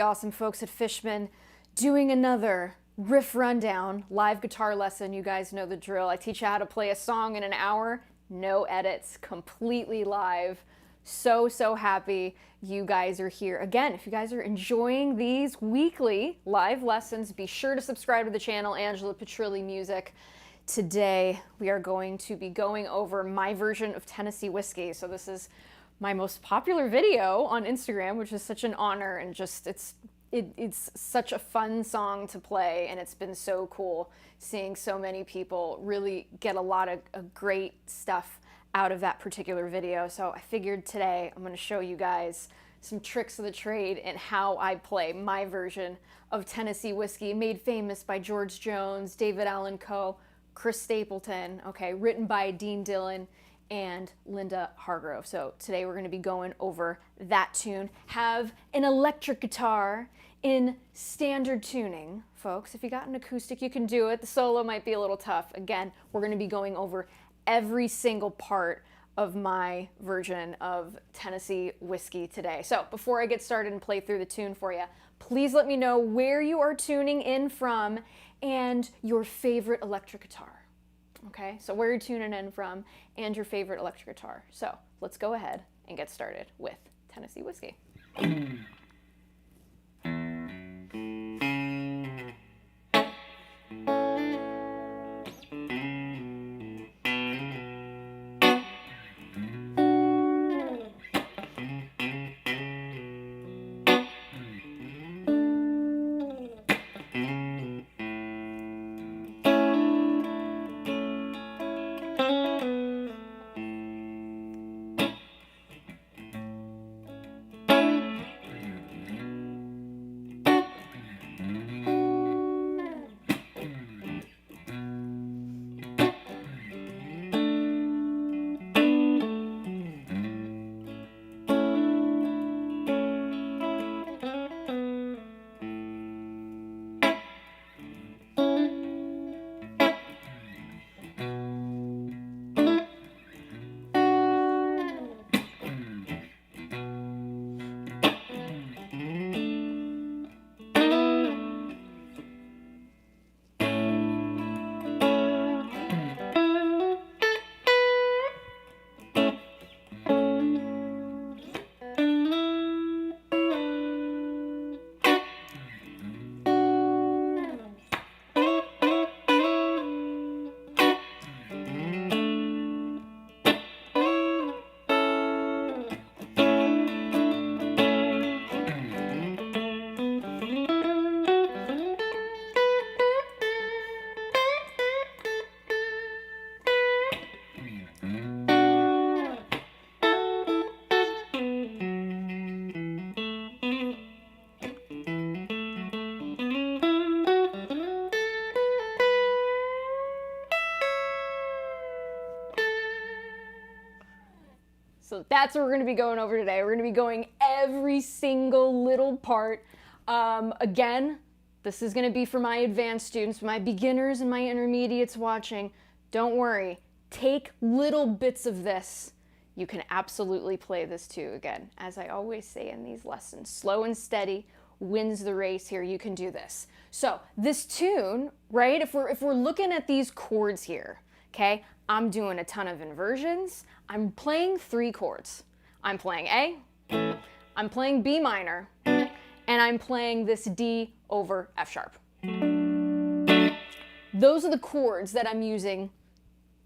Awesome folks at Fishman doing another riff rundown, live guitar lesson. You guys know the drill. I teach you how to play a song in an hour, no edits, completely live. So happy you guys are here. Again, if you guys are enjoying these weekly live lessons, be sure to subscribe to the channel, Angela Petrilli Music. Today, we are going to be going over my version of Tennessee Whiskey. So this is my most popular video on Instagram, which is such an honor, and just it's such a fun song to play, and it's been so cool seeing so many people really get a lot of great stuff out of that particular video. So I figured today I'm going to show you guys some tricks of the trade and how I play my version of Tennessee Whiskey, made famous by George Jones, David Allan Coe, Chris Stapleton, okay, written by Dean Dillon and Linda Hargrove. So today we're going to be going over that tune. Have an electric guitar in standard tuning, folks. If you got an acoustic, you can do it. The solo might be a little tough. Again, we're going to be going over every single part of my version of Tennessee Whiskey today. So before I get started and play through the tune for you, please let me know where you are tuning in from and your favorite electric guitar. Okay, so where you're tuning in from and your favorite electric guitar. So let's go ahead and get started with Tennessee Whiskey. So that's what we're going to be going over today. We're going to be going every single little part. Again, this is going to be for my advanced students, my beginners and my intermediates watching. Don't worry. Take little bits of this. You can absolutely play this too. Again, as I always say in these lessons, slow and steady wins the race here. You can do this. So this tune, right, if we're looking at these chords here, okay, I'm doing a ton of inversions. I'm playing 3 chords. I'm playing A, I'm playing B minor, and I'm playing this D over F sharp. Those are the chords that I'm using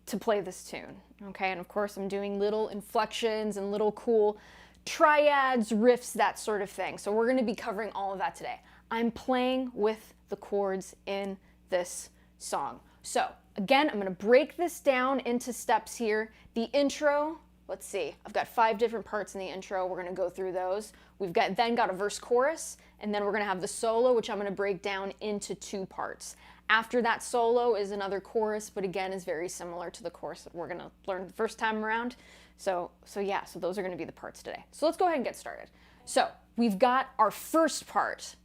to play this tune, okay? And of course I'm doing little inflections and little cool triads, riffs, that sort of thing. So we're gonna be covering all of that today. I'm playing with the chords in this song. So again, I'm going to break this down into steps here. The intro, let's see, I've got 5 different parts in the intro. We're going to go through those. We've then got a verse chorus, and then we're going to have the solo, which I'm going to break down into 2 parts. After that solo is another chorus, but again is very similar to the chorus that we're going to learn the first time around. So those are going to be the parts today. So let's go ahead and get started. So we've got our first part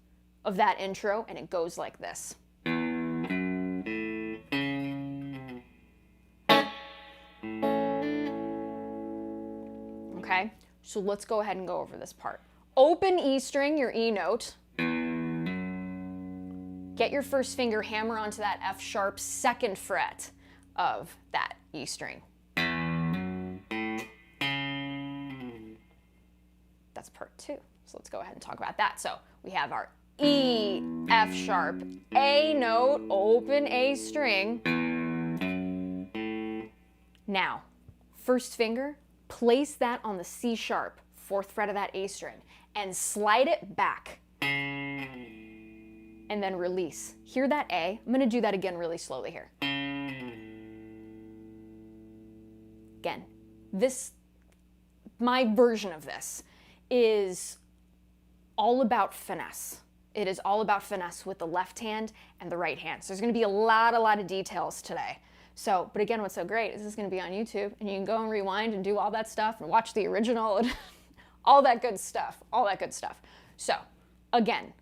of that intro, and it goes like this. Okay, so let's go ahead and go over this part. Open E string, your E note, get your first finger, hammer onto that F sharp 2nd fret of that E string. That's part 2. So let's go ahead and talk about that. So we have our E, F sharp, A note, open A string. Now, first finger, place that on the C sharp, 4th fret of that A string, and slide it back. And then release. Hear that A? I'm gonna do that again really slowly here. Again, my version of this is all about finesse. It is all about finesse with the left hand and the right hand. So there's gonna be a lot of details today. So, but again, what's so great is this is gonna be on YouTube, and you can go and rewind and do all that stuff and watch the original and all that good stuff, So, again.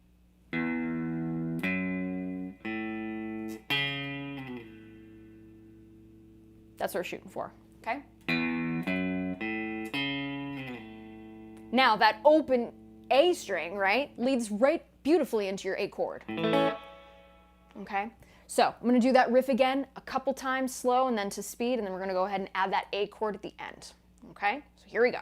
That's what we're shooting for, okay? Now that open A string, right, leads right beautifully into your A chord. Okay? So I'm gonna do that riff again a couple times slow and then to speed, and then we're gonna go ahead and add that A chord at the end. Okay? So here we go.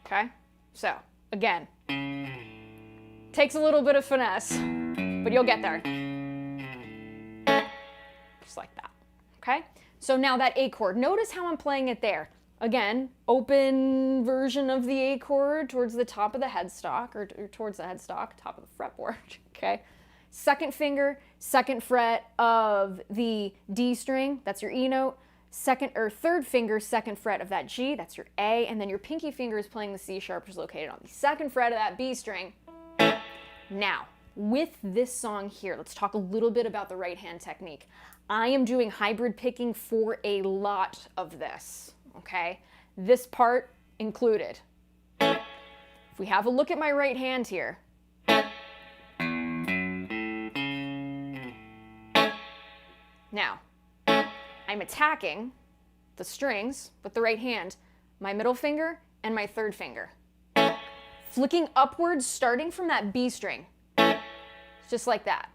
Okay, so again, takes a little bit of finesse, but you'll get there. Just like that, okay? So now that A chord, notice how I'm playing it there. Again, open version of the A chord towards the top of the headstock, or towards the headstock, top of the fretboard, okay? 2nd finger, 2nd fret of the D string, that's your E note. 2nd or 3rd finger, 2nd fret of that G, that's your A, and then your pinky finger is playing the C sharp, which is located on the 2nd fret of that B string. Now, with this song here, let's talk a little bit about the right hand technique. I am doing hybrid picking for a lot of this, okay? This part included. If we have a look at my right hand here, now, I'm attacking the strings with the right hand, my middle finger and my 3rd finger. Flicking upwards, starting from that B string. Just like that.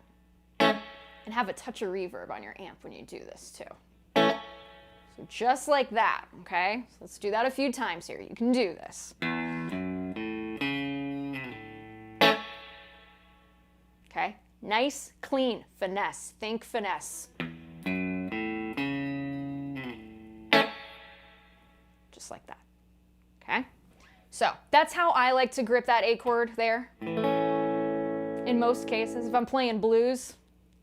And have a touch of reverb on your amp when you do this too. So just like that, okay? So let's do that a few times here. You can do this. Okay? Nice, clean, finesse. Think finesse. Just like that, okay? So that's how I like to grip that A chord there. In most cases, if I'm playing blues,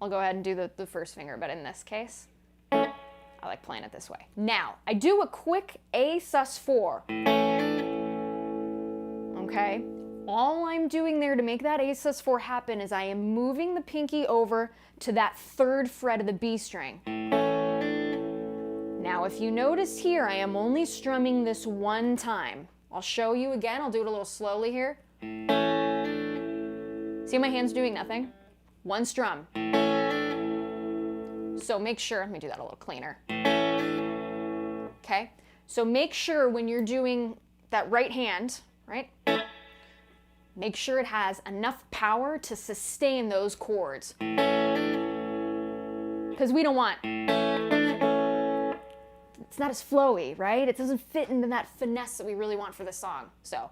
I'll go ahead and do the 1st finger, but in this case, I like playing it this way. Now, I do a quick A sus4, okay? All I'm doing there to make that A sus4 happen is I am moving the pinky over to that 3rd fret of the B string. Now, if you notice here, I am only strumming this one time. I'll show you again. I'll do it a little slowly here. See my hands doing nothing? One strum. So make sure, let me do that a little cleaner. Okay? So make sure when you're doing that right hand, right? Make sure it has enough power to sustain those chords. Because we don't want... It's not as flowy, right? It doesn't fit into that finesse that we really want for this song. So,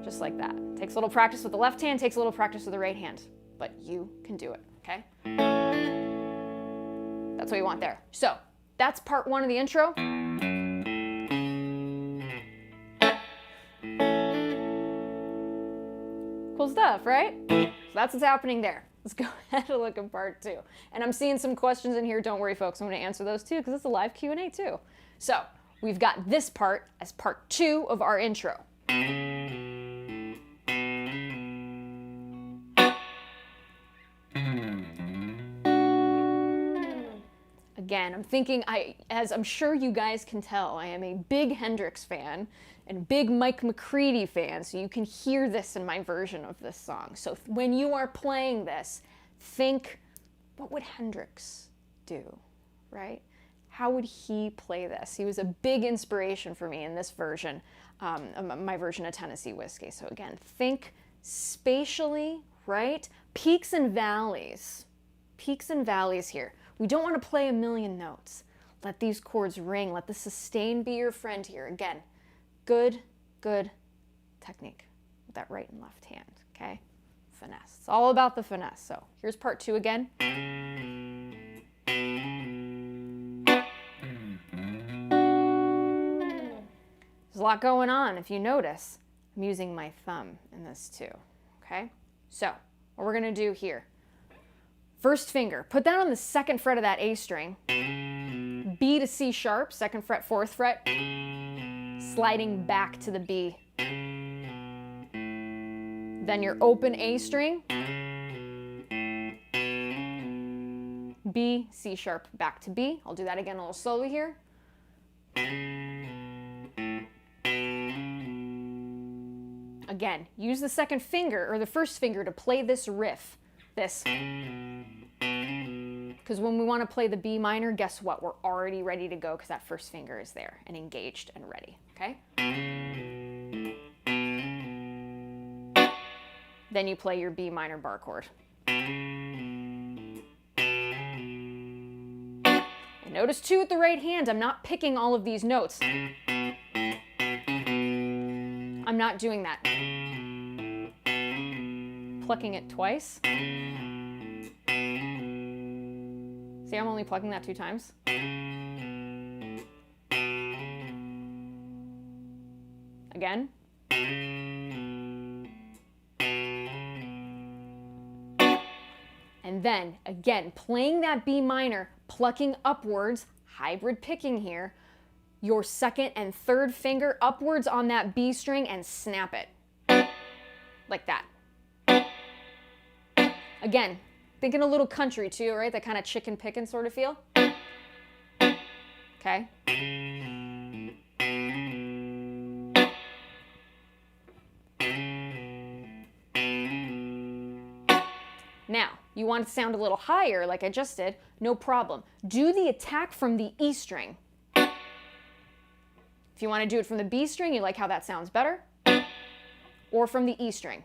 just like that. Takes a little practice with the left hand, takes a little practice with the right hand. But you can do it, okay? That's what we want there. So, that's part 1 of the intro. Cool stuff, right? So that's what's happening there. Let's go ahead and look at part 2. And I'm seeing some questions in here. Don't worry, folks. I'm going to answer those too because it's a live Q&A too. So we've got this part as part 2 of our intro. Again, again, I'm thinking, as I'm sure you guys can tell, I am a big Hendrix fan and big Mike McCready fan, so you can hear this in my version of this song. So when you are playing this, think, what would Hendrix do, right? How would he play this? He was a big inspiration for me in this version, my version of Tennessee Whiskey. So again, think spatially, right? Peaks and valleys here. We don't want to play a million notes. Let these chords ring. Let the sustain be your friend here. Again, good technique with that right and left hand, okay? Finesse. It's all about the finesse. So here's part 2 again. There's a lot going on, if you notice. I'm using my thumb in this too, okay? So what we're gonna do here, first finger, put that on the 2nd fret of that A string, B to C sharp, 2nd fret, 4th fret, sliding back to the B. Then your open A string, B, C sharp, back to B. I'll do that again a little slowly here. Again, use the 2nd finger or the 1st finger to play this riff, this. Because when we want to play the B minor, guess what? We're already ready to go because that 1st finger is there and engaged and ready, okay? Then you play your B minor bar chord. And notice too with the right hand, I'm not picking all of these notes. I'm not doing that. Plucking it twice. See, I'm only plucking that 2 times. Again. And then, again, playing that B minor, plucking upwards, hybrid picking here, your 2nd and 3rd finger upwards on that B string and snap it. Like that. Again, thinking a little country too, right? That kind of chicken picking sort of feel. Okay. Now, you want it to sound a little higher like I just did, no problem. Do the attack from the E string. If you want to do it from the B string, you like how that sounds better, or from the E string.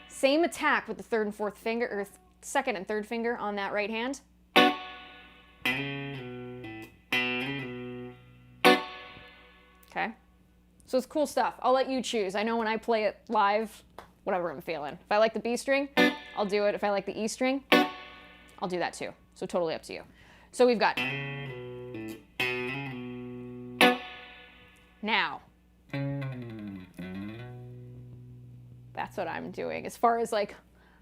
Same attack with the 3rd and 4th finger, or 2nd and 3rd finger on that right hand. Okay, so it's cool stuff. I'll let you choose. I know when I play it live, whatever I'm feeling. If I like the B string, I'll do it. If I like the E string, I'll do that too. So totally up to you. So we've got now. That's what I'm doing. As far as like,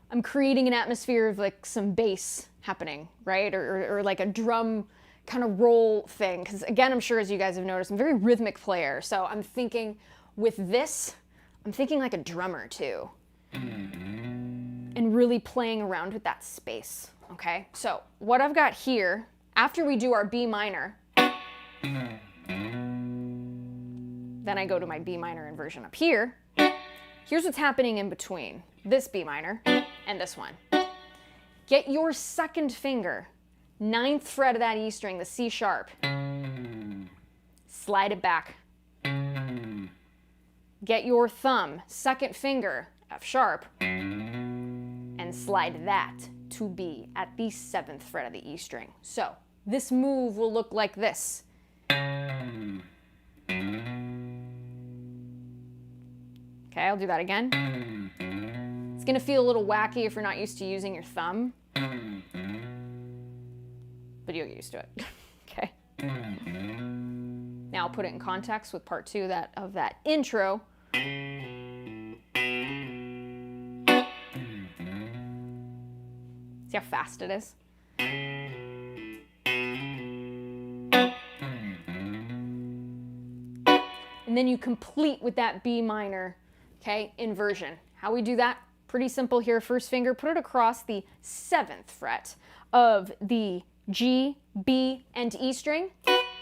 I'm creating an atmosphere of like some bass happening, right? Or like a drum kind of roll thing. Because again, I'm sure as you guys have noticed, I'm a very rhythmic player. So I'm thinking with this, I'm thinking like a drummer too. And really playing around with that space, okay? So what I've got here, after we do our B minor, then I go to my B minor inversion up here. Here's what's happening in between this B minor and this one. Get your 2nd finger, 9th fret of that E string, the C sharp. Slide it back. Get your thumb, 2nd finger, F sharp, and slide that to B at the 7th fret of the E string. So this move will look like this. Okay, I'll do that again. It's gonna feel a little wacky if you're not used to using your thumb, but you'll get used to it, okay? Now I'll put it in context with part 2 of that intro. See how fast it is? And then you complete with that B minor, okay, inversion. How we do that? Pretty simple here. 1st finger, put it across the 7th fret of the G, B, and E string.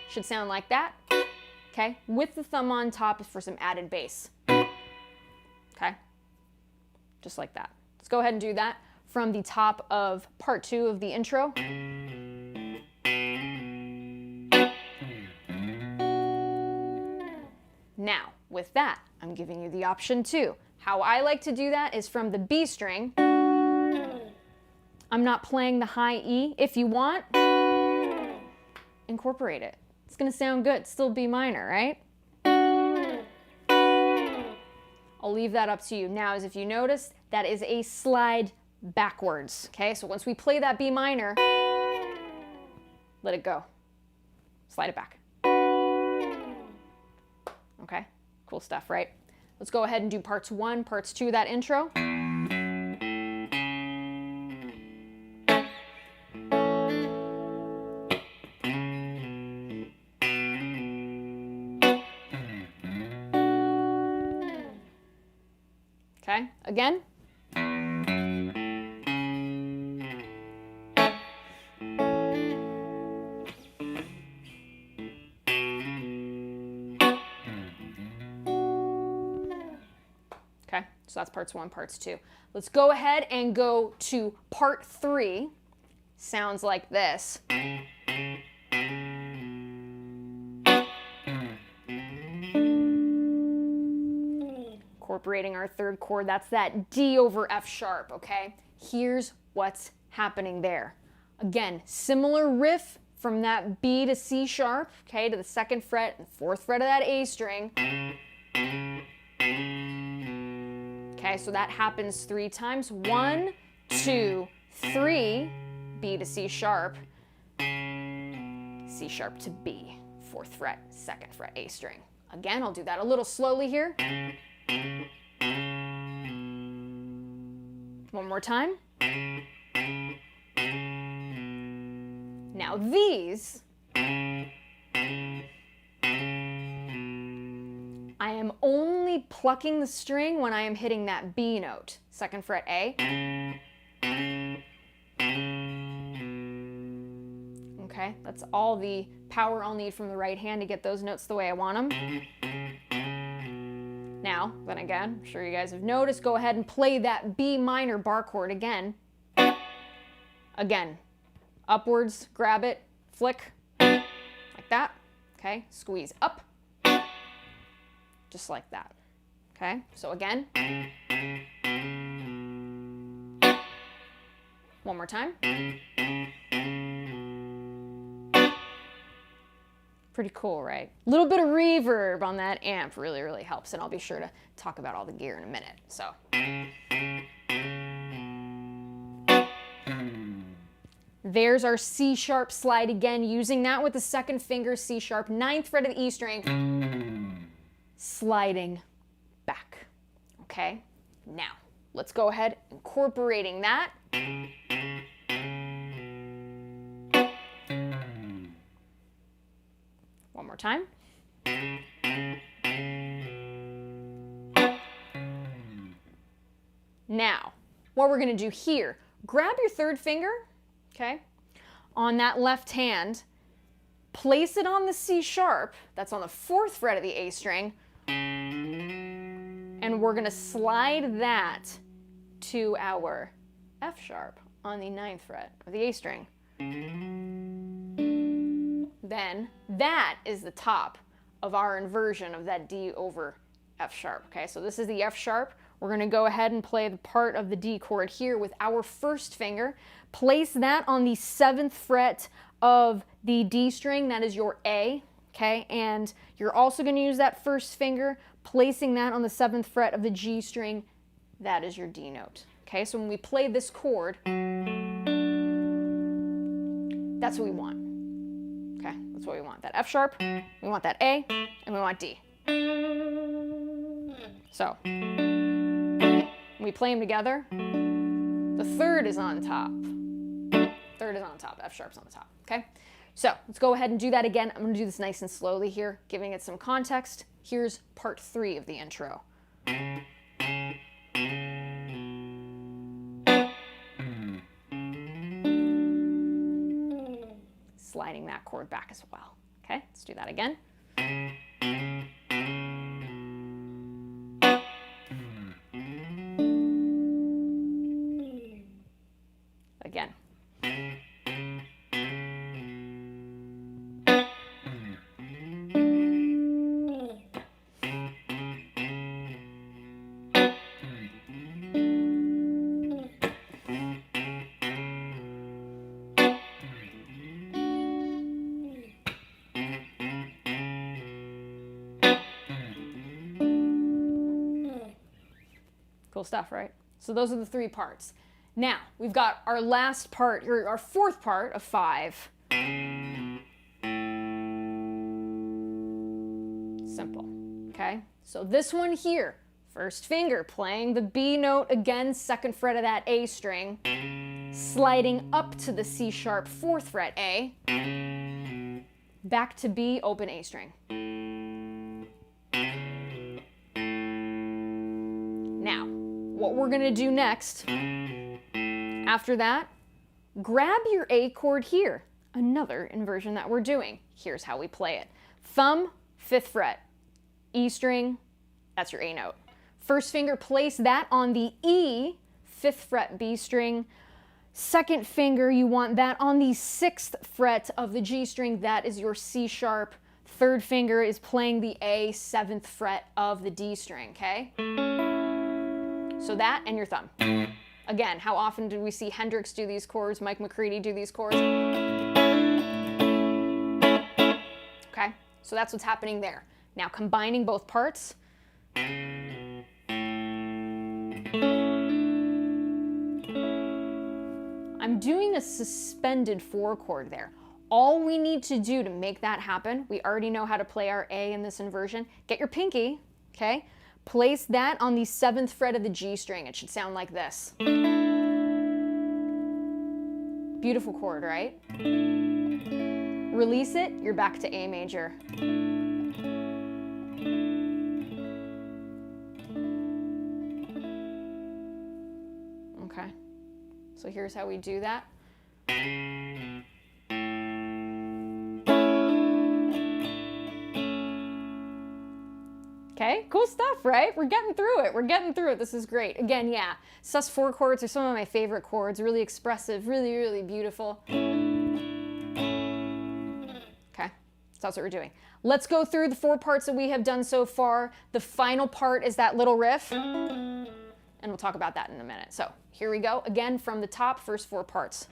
Should sound like that. Okay, with the thumb on top for some added bass. Okay, just like that. Let's go ahead and do that from the top of part 2 of the intro. Now, with that, I'm giving you the option 2. How I like to do that is from the B string. I'm not playing the high E. If you want, incorporate it. It's gonna sound good, still B minor, right? I'll leave that up to you. Now, as if you notice, that is a slide backwards, okay? So once we play that B minor, let it go. Slide it back. Okay, cool stuff, right? Let's go ahead and do parts 1, parts 2 of that intro. Okay, again. Okay, so that's parts 1, parts 2. Let's go ahead and go to part 3. Sounds like this. Incorporating our 3rd chord, that's that D over F sharp, okay? Here's what's happening there. Again, similar riff from that B to C sharp, okay, to the 2nd fret and 4th fret of that A string. Okay, so that happens 3 times. 1, 2, 3, B to C sharp, C sharp to B, 4th fret, 2nd fret, A string. Again, I'll do that a little slowly here. One more time. Now these, I am only plucking the string when I am hitting that B note, 2nd fret A. Okay, that's all the power I'll need from the right hand to get those notes the way I want them. Now, then again, I'm sure you guys have noticed, go ahead and play that B minor bar chord again. Again, upwards, grab it, flick, like that, okay? Squeeze up, just like that, okay? So again, one more time. Pretty cool, right? A little bit of reverb on that amp really, really helps, and I'll be sure to talk about all the gear in a minute, so. There's our C sharp slide again, using that with the 2nd finger, C sharp, 9th fret of the E string, sliding back, okay? Now, let's go ahead, incorporating that. One more time. Now, what we're going to do here, grab your 3rd finger, okay, on that left hand, place it on the C sharp, that's on the 4th fret of the A string, and we're going to slide that to our F sharp on the 9th fret of the A string. Then that is the top of our inversion of that D over F sharp, okay? So this is the F sharp. We're gonna go ahead and play the part of the D chord here with our 1st finger. Place that on the 7th fret of the D string, that is your A, okay? And you're also gonna use that 1st finger, placing that on the 7th fret of the G string, that is your D note, okay? So when we play this chord, that's what we want. Okay, that's what we want. That F sharp, we want that A, and we want D. So, when we play them together, the 3rd is on top. 3rd is on top, F sharp's on the top, okay? So, let's go ahead and do that again. I'm gonna do this nice and slowly here, giving it some context. Here's part 3 of the intro. chord back as well. Okay, let's do that again. Again. Cool stuff, right? So those are the 3 parts. Now, we've got our last part, or our 4th part of 5. Simple, okay? So this one here, first finger playing the B note again, 2nd fret of that A string, sliding up to the C sharp 4th fret A, back to B, open A string. Now, what we're gonna do next, after that, grab your A chord here, another inversion that we're doing. Here's how we play it. Thumb, 5th fret, E string, that's your A note. First finger, place that on the E, 5th fret B string. 2nd finger, you want that on the 6th fret of the G string, that is your C sharp. 3rd finger is playing the A, 7th fret of the D string, okay? So that and your thumb. Again, how often do we see Hendrix do these chords, Mike McCready do these chords? Okay, so that's what's happening there. Now combining both parts. I'm doing a suspended 4 chord there. All we need to do to make that happen, we already know how to play our A in this inversion. Get your pinky, okay? Place that on the 7th fret of the G string. It should sound like this. Beautiful chord, right? Release it, you're back to A major. Okay, so here's how we do that. Okay, cool stuff, right? We're getting through it. We're getting through it. This is great. Again, yeah, sus4 chords are some of my favorite chords. Really expressive, really, really beautiful. Okay, so that's what we're doing. Let's go through the 4 parts that we have done so far. The final part is that little riff, and we'll talk about that in a minute. So here we go. Again, from the top, first 4 parts.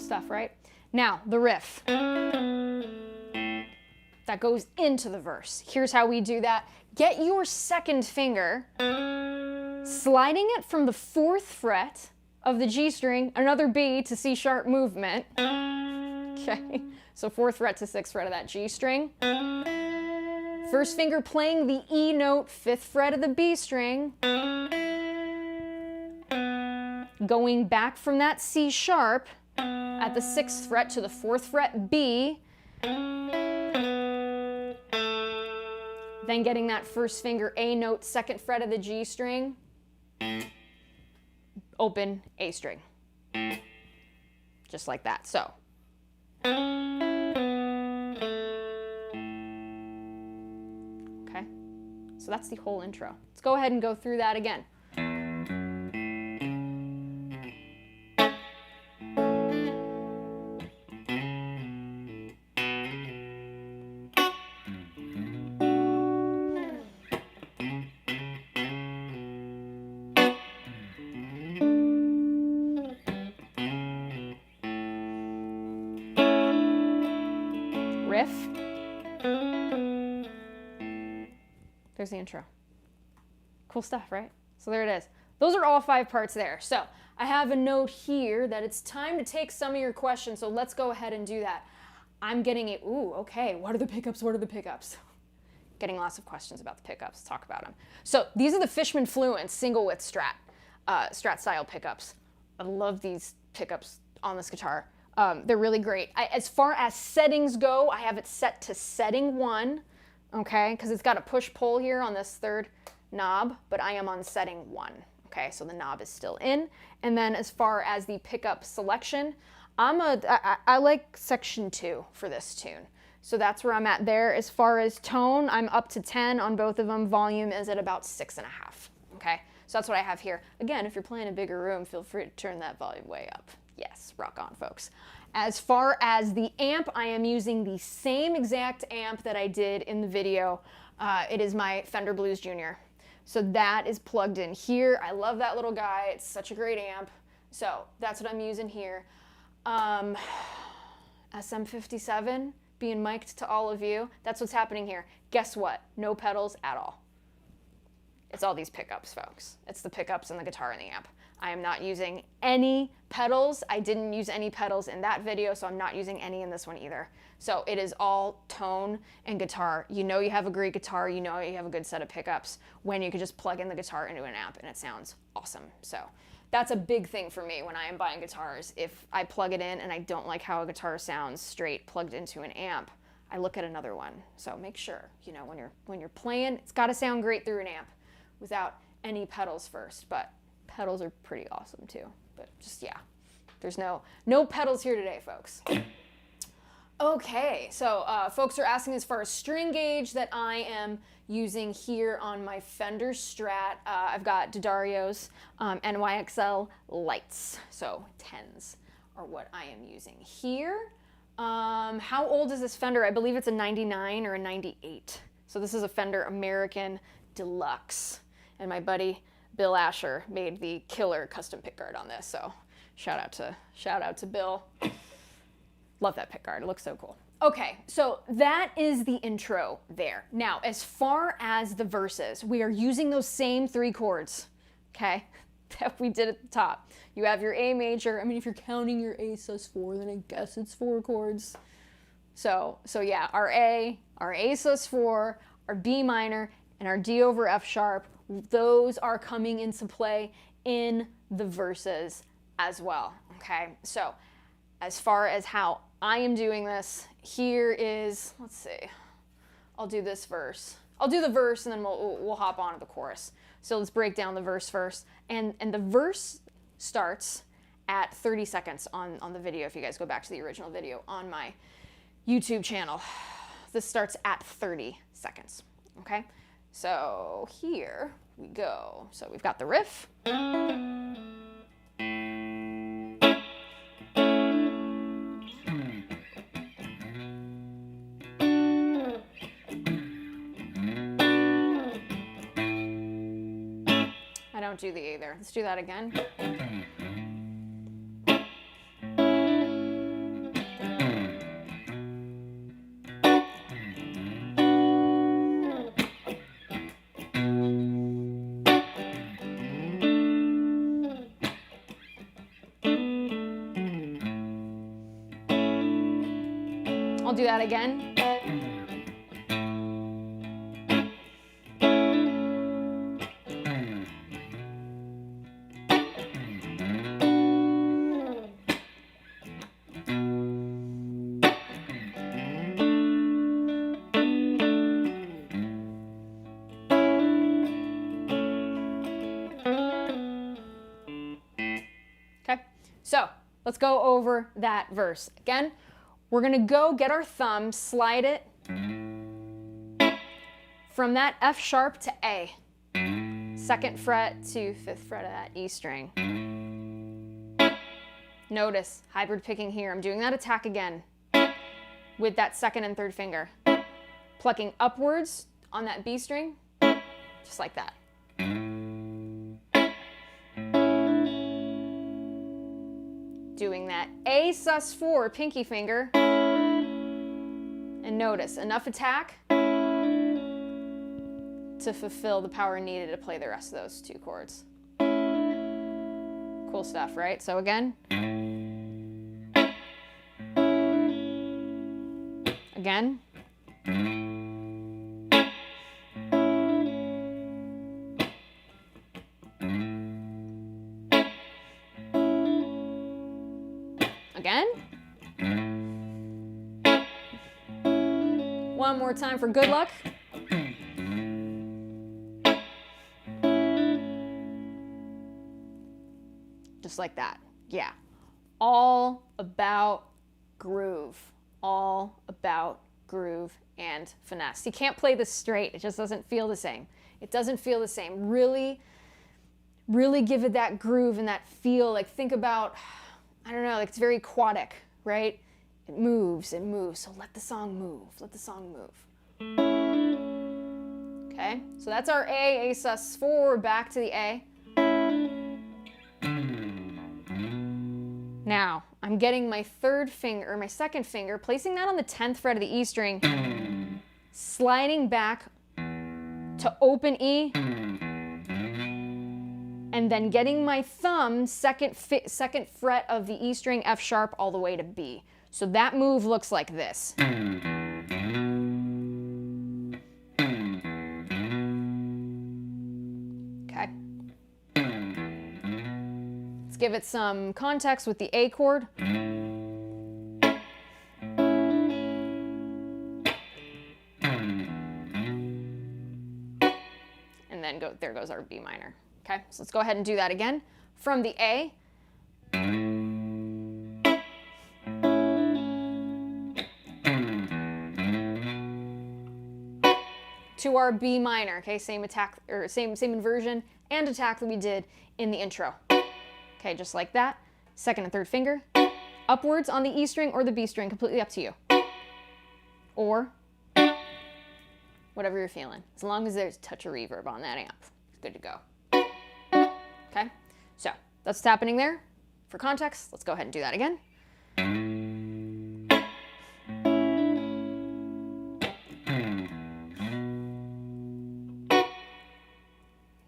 Stuff, right? Now, the riff that goes into the verse. Here's how we do that. Get your 2nd finger, sliding it from the 4th fret of the G string, another B to C sharp movement. Okay, so 4th fret to 6th fret of that G string. First finger playing the E note, 5th fret of the B string. Going back from that C sharp at the 6th fret to the 4th fret B, then getting that first finger A note, 2nd fret of the G string, open A string, just like that. So okay, so that's the whole intro. Let's go ahead and go through that again. Riff. There's the intro. Cool stuff, right? So there it is. Those are all 5 parts there. So I have a note here that it's time to take some of your questions. So let's go ahead and do that. I'm getting a, ooh, okay, what are the pickups? What are the pickups? Getting lots of questions about the pickups. Let's talk about them. So these are the Fishman Fluence single width Strat style pickups. I love these pickups on this guitar. They're really great. As far as settings go, I have it set to setting 1, okay, because it's got a push-pull here on this third knob, but I am on setting 1, okay, so the knob is still in. And then as far as the pickup selection, I like section 2 for this tune. So that's where I'm at there. As far as tone, I'm up to 10 on both of them. Volume is at about 6.5, okay? So that's what I have here. Again, if you're playing a bigger room, feel free to turn that volume way up. Yes, rock on, folks. As far as the amp, I am using the same exact amp that I did in the video. It is my Fender Blues Junior. So that is plugged in here. I love that little guy. It's such a great amp. So that's what I'm using here. SM57 being mic'd to all of you. That's what's happening here. Guess what? No pedals at all. It's all these pickups, folks. It's the pickups and the guitar and the amp. I am not using any pedals. I didn't use any pedals in that video, so I'm not using any in this one either. So it is all tone and guitar. You know you have a great guitar, you know you have a good set of pickups when you can just plug in the guitar into an amp and it sounds awesome. So that's a big thing for me when I am buying guitars. If I plug it in and I don't like how a guitar sounds straight plugged into an amp, I look at another one. So make sure, you know, when you're playing, it's got to sound great through an amp without any pedals first. But pedals are pretty awesome too. But just, yeah, there's no pedals here today, folks. Okay, so folks are asking as far as string gauge that I am using here on my Fender Strat. I've got D'Addario's NYXL lights, so 10s are what I am using here. How old is this Fender? I believe it's a 99 or a 98. So this is a Fender American Deluxe, and my buddy Bill Asher made the killer custom pickguard on this. So shout out to Bill. Love that pickguard. It looks so cool. Okay, so that is the intro there. Now, as far as the verses, we are using those same 3 chords, okay, that we did at the top. You have your A major. I mean, if you're counting your A sus4, then I guess it's 4 chords. So yeah, our A sus4, our B minor, and our D over F sharp, those are coming into play in the verses as well, okay? So as far as how I am doing this, here is, let's see, I'll do this verse. I'll do the verse and then we'll hop on to the chorus. So let's break down the verse first. And the verse starts at 30 seconds on the video, if you guys go back to the original video on my YouTube channel. This starts at 30 seconds, okay? So here we go. So we've got the riff. I don't do the A there. Let's do that again. I'll do that again. Okay, so let's go over that verse. Again, we're gonna go get our thumb, slide it from that F sharp to A. 2nd fret to 5th fret of that E string. Notice, hybrid picking here. I'm doing that attack again with that 2nd and 3rd finger. Plucking upwards on that B string, just like that. Doing that A sus4 pinky finger, and notice enough attack to fulfill the power needed to play the rest of those 2 chords. Cool stuff, right? So again, Again. One more time for good luck. Just like that. Yeah. All about groove. All about groove and finesse. You can't play this straight. It just doesn't feel the same. It doesn't feel the same. Really, really give it that groove and that feel. Like think about, I don't know, like it's very aquatic, right? It moves, it moves. So let the song move. Let the song move. Okay, so that's our A sus4, back to the A. Now, I'm getting my third finger, or my second finger, placing that on the 10th fret of the E string, sliding back to open E, and then getting my thumb, second fret of the E string, F sharp, all the way to B. So that move looks like this. Okay. Let's give it some context with the A chord. And then there goes our B minor. Okay, so let's go ahead and do that again. From the A, to our B minor. Okay, same attack, or same inversion and attack that we did in the intro. Okay, just like that. Second and third finger, upwards on the E string or the B string, completely up to you. Or whatever you're feeling. As long as there's a touch of reverb on that amp, it's good to go. Okay, so that's what's happening there. For context, let's go ahead and do that again.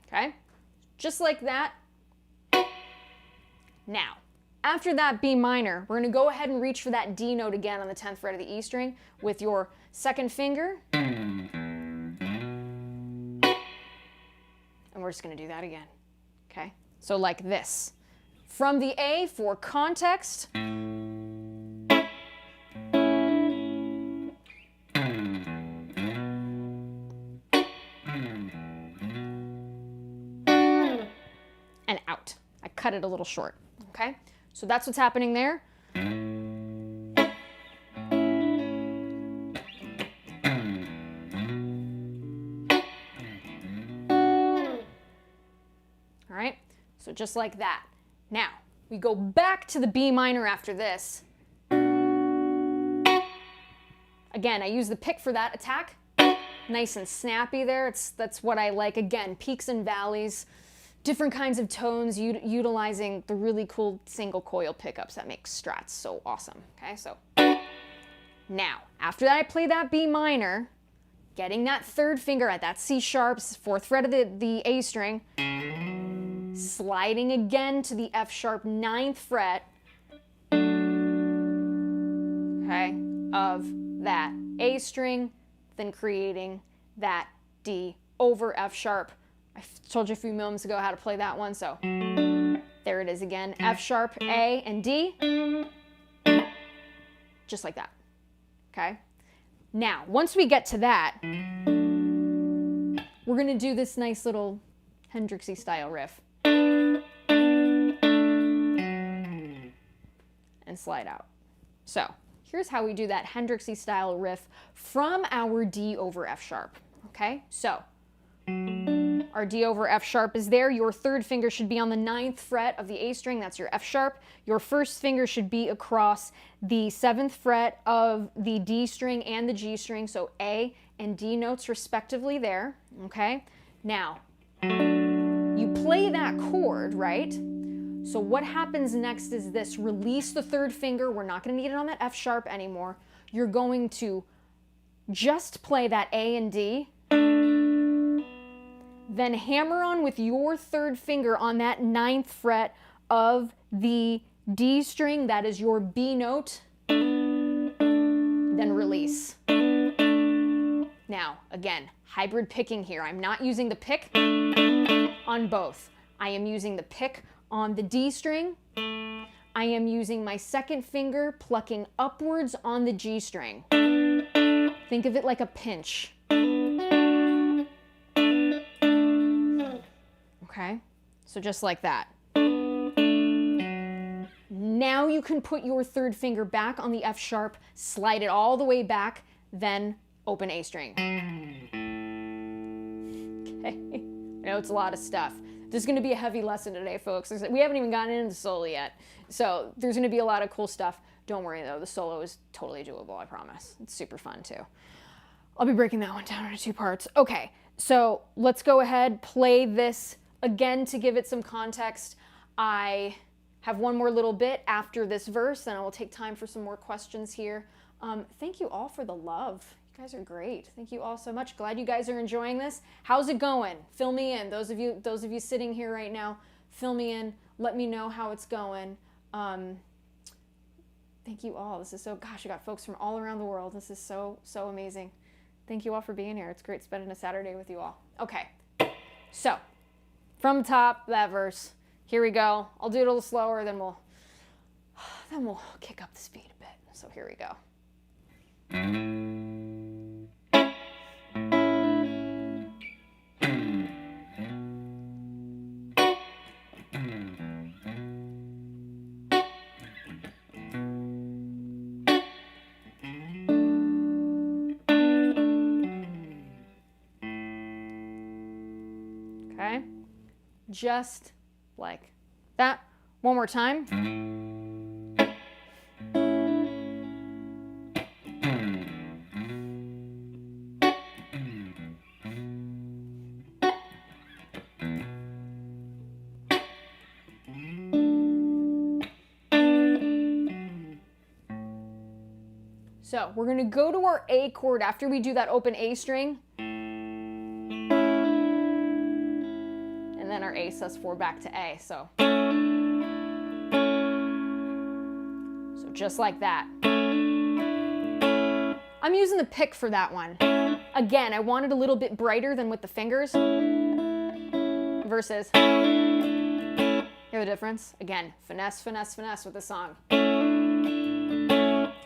Okay, just like that. Now, after that B minor, we're going to go ahead and reach for that D note again on the 10th fret of the E string with your second finger. And we're just going to do that again. Okay, so like this. From the A, for context, and out. I cut it a little short. Okay, so that's what's happening there. All right, so just like that. Now, we go back to the B minor after this. Again, I use the pick for that attack. Nice and snappy there. That's what I like. Again, peaks and valleys, different kinds of tones, utilizing the really cool single coil pickups that make strats so awesome. Okay, so now, after that I play that B minor, getting that third finger at that C sharp, 4th fret of the A string, sliding again to the F sharp 9th fret, okay, of that A string, then creating that D over F sharp. I told you a few moments ago how to play that one, so there it is again. F sharp, A, and D, just like that, okay? Now, once we get to that, we're gonna do this nice little Hendrixy style riff. And slide out. So here's how we do that Hendrixy style riff from our D over F sharp. Okay, so our D over F sharp is there. Your third finger should be on the 9th fret of the A string. That's your F sharp. Your first finger should be across the 7th fret of the D string and the G string. So A and D notes respectively there. Okay, now you play that chord, right? So what happens next is this. Release the third finger. We're not going to need it on that F sharp anymore. You're going to just play that A and D, then hammer on with your third finger on that 9th fret of the D string. That is your B note. Then release. Now, again, hybrid picking here. I'm not using the pick on both. I am using the pick on the D string, I am using my second finger plucking upwards on the G string. Think of it like a pinch. Okay, so just like that. Now you can put your third finger back on the F sharp, slide it all the way back, then open A string. Okay, I know it's a lot of stuff. There's going to be a heavy lesson today, folks. We haven't even gotten into the solo yet, so there's going to be a lot of cool stuff. Don't worry though, the solo is totally doable, I promise. It's super fun too. I'll be breaking that one down into 2 parts. Okay, so let's go ahead, play this again to give it some context. I have one more little bit after this verse, and I will take time for some more questions here. Thank you all for the love. You guys are great. Thank you all so much. Glad you guys are enjoying this. How's it going? Fill me in. Those of you sitting here right now, fill me in. Let me know how it's going. Thank you all. This is so, gosh, I got folks from all around the world. This is so amazing. Thank you all for being here. It's great spending a Saturday with you all. Okay, so from the top, that verse. Here we go. I'll do it a little slower, then we'll kick up the speed a bit. So here we go. Okay, just like that. One more time. So we're going to go to our A chord after we do that open A string. And then our A sus4 back to A. So just like that. I'm using the pick for that one. Again, I want it a little bit brighter than with the fingers. Versus, hear the difference? Again, finesse, finesse, finesse with the song.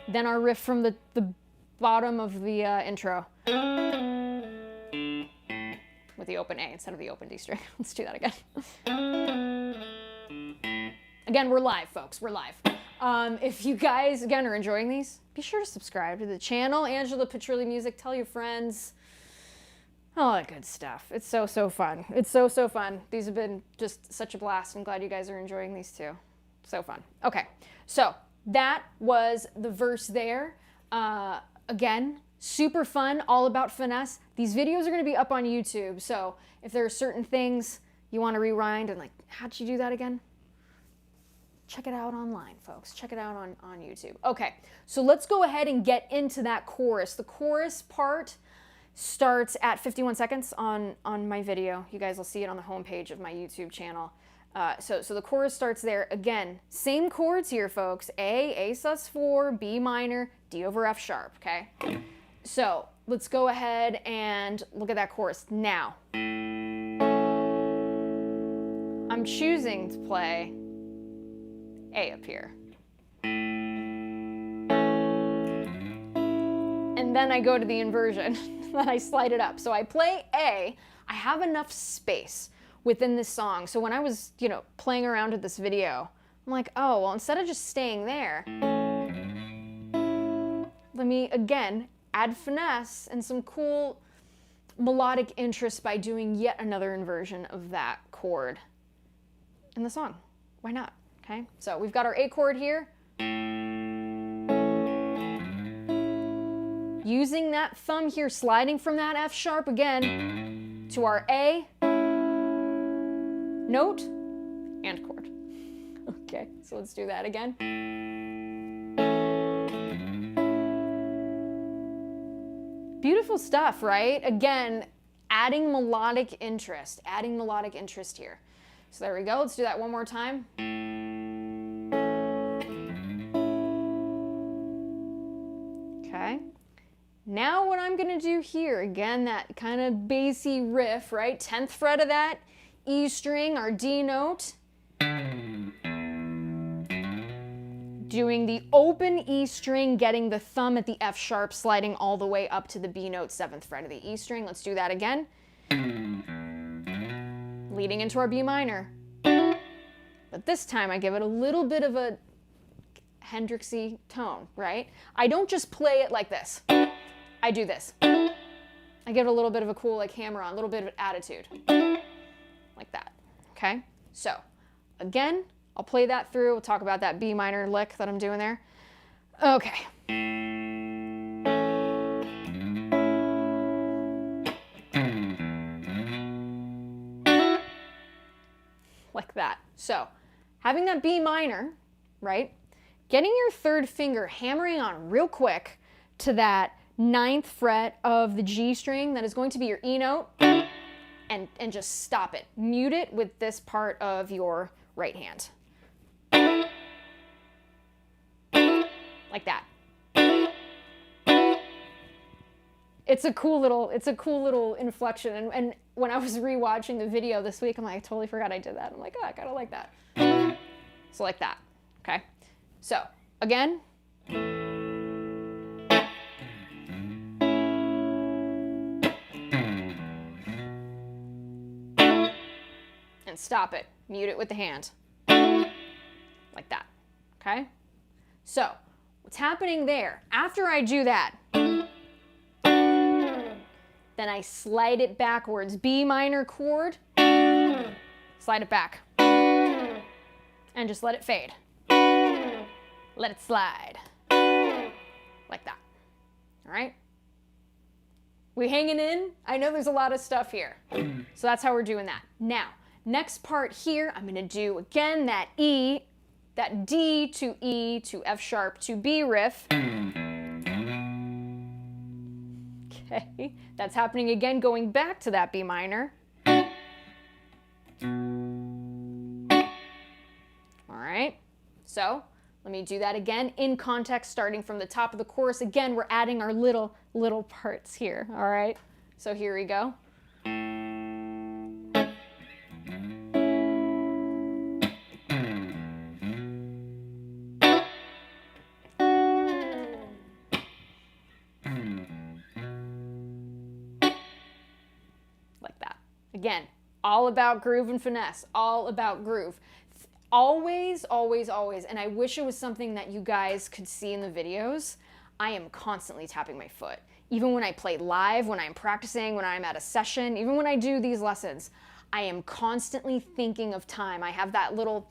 Then our riff from the bottom of the intro. With the open A instead of the open D string. Let's do that again. Again, we're live, folks. We're live. If you guys, again, are enjoying these, be sure to subscribe to the channel. Angela Petrilli Music. Tell your friends. All that good stuff. It's so fun. It's so fun. These have been just such a blast. I'm glad you guys are enjoying these too. So fun. Okay, so that was the verse there. Again, super fun, all about finesse. These videos are going to be up on YouTube, so if there are certain things you want to rewind and like, how'd you do that again? Check it out online, folks. Check it out on YouTube. Okay, so let's go ahead and get into that chorus. The chorus part starts at 51 seconds on my video. You guys will see it on the homepage of my YouTube channel. So the chorus starts there. Again, same chords here, folks. A sus4, B minor, D over F sharp, okay? So let's go ahead and look at that chorus. Now, I'm choosing to play A up here. And then I go to the inversion, then I slide it up. So I play A, I have enough space within this song. So when I was, playing around with this video, I'm like, oh, well, instead of just staying there, let me, again, add finesse and some cool melodic interest by doing yet another inversion of that chord in the song. Why not? Okay, so we've got our A chord here. Using that thumb here, sliding from that F sharp again to our A, note, and chord. Okay, so let's do that again. Beautiful stuff, right? Again, adding melodic interest here. So there we go, let's do that one more time. Okay. Now what I'm gonna do here, again, that kind of bassy riff, right? 10th fret of that E string, our D note. doing the open E string, getting the thumb at the F sharp, sliding all the way up to the B note, 7th fret of the E string. Let's do that again. Leading into our B minor. But this time I give it a little bit of a Hendrixy tone, right? I don't just play it like this. I do this. I give it a little bit of a cool like hammer on, a little bit of attitude. Like that, okay? So, again, I'll play that through. We'll talk about that B minor lick that I'm doing there. Okay. Like that. So, having that B minor, right? Getting your 3rd finger, hammering on real quick to that 9th fret of the G string that is going to be your E note, and just stop it. Mute it with this part of your right hand. Like that. It's a cool little inflection. And when I was rewatching the video this week, I'm like, I totally forgot I did that. I'm like, oh, I kind of like that. So like that, okay? So, again. And stop it. Mute it with the hand. Like that, okay? So, what's happening there? After I do that, then I slide it backwards. B minor chord, slide it back. And just let it fade. Let it slide. Like that. All right? We hanging in? I know there's a lot of stuff here. So that's how we're doing that. Now, next part here, I'm gonna do, again, that E, that D to E to F sharp to B riff. Okay, that's happening again, going back to that B minor. All right, so let me do that again in context, starting from the top of the chorus. Again, we're adding our little parts here, all right? So here we go. Like that. Again, all about groove and finesse, all about groove. Always, always, always, and I wish it was something that you guys could see in the videos, I am constantly tapping my foot. Even when I play live, when I'm practicing, when I'm at a session, even when I do these lessons, I am constantly thinking of time. I have that little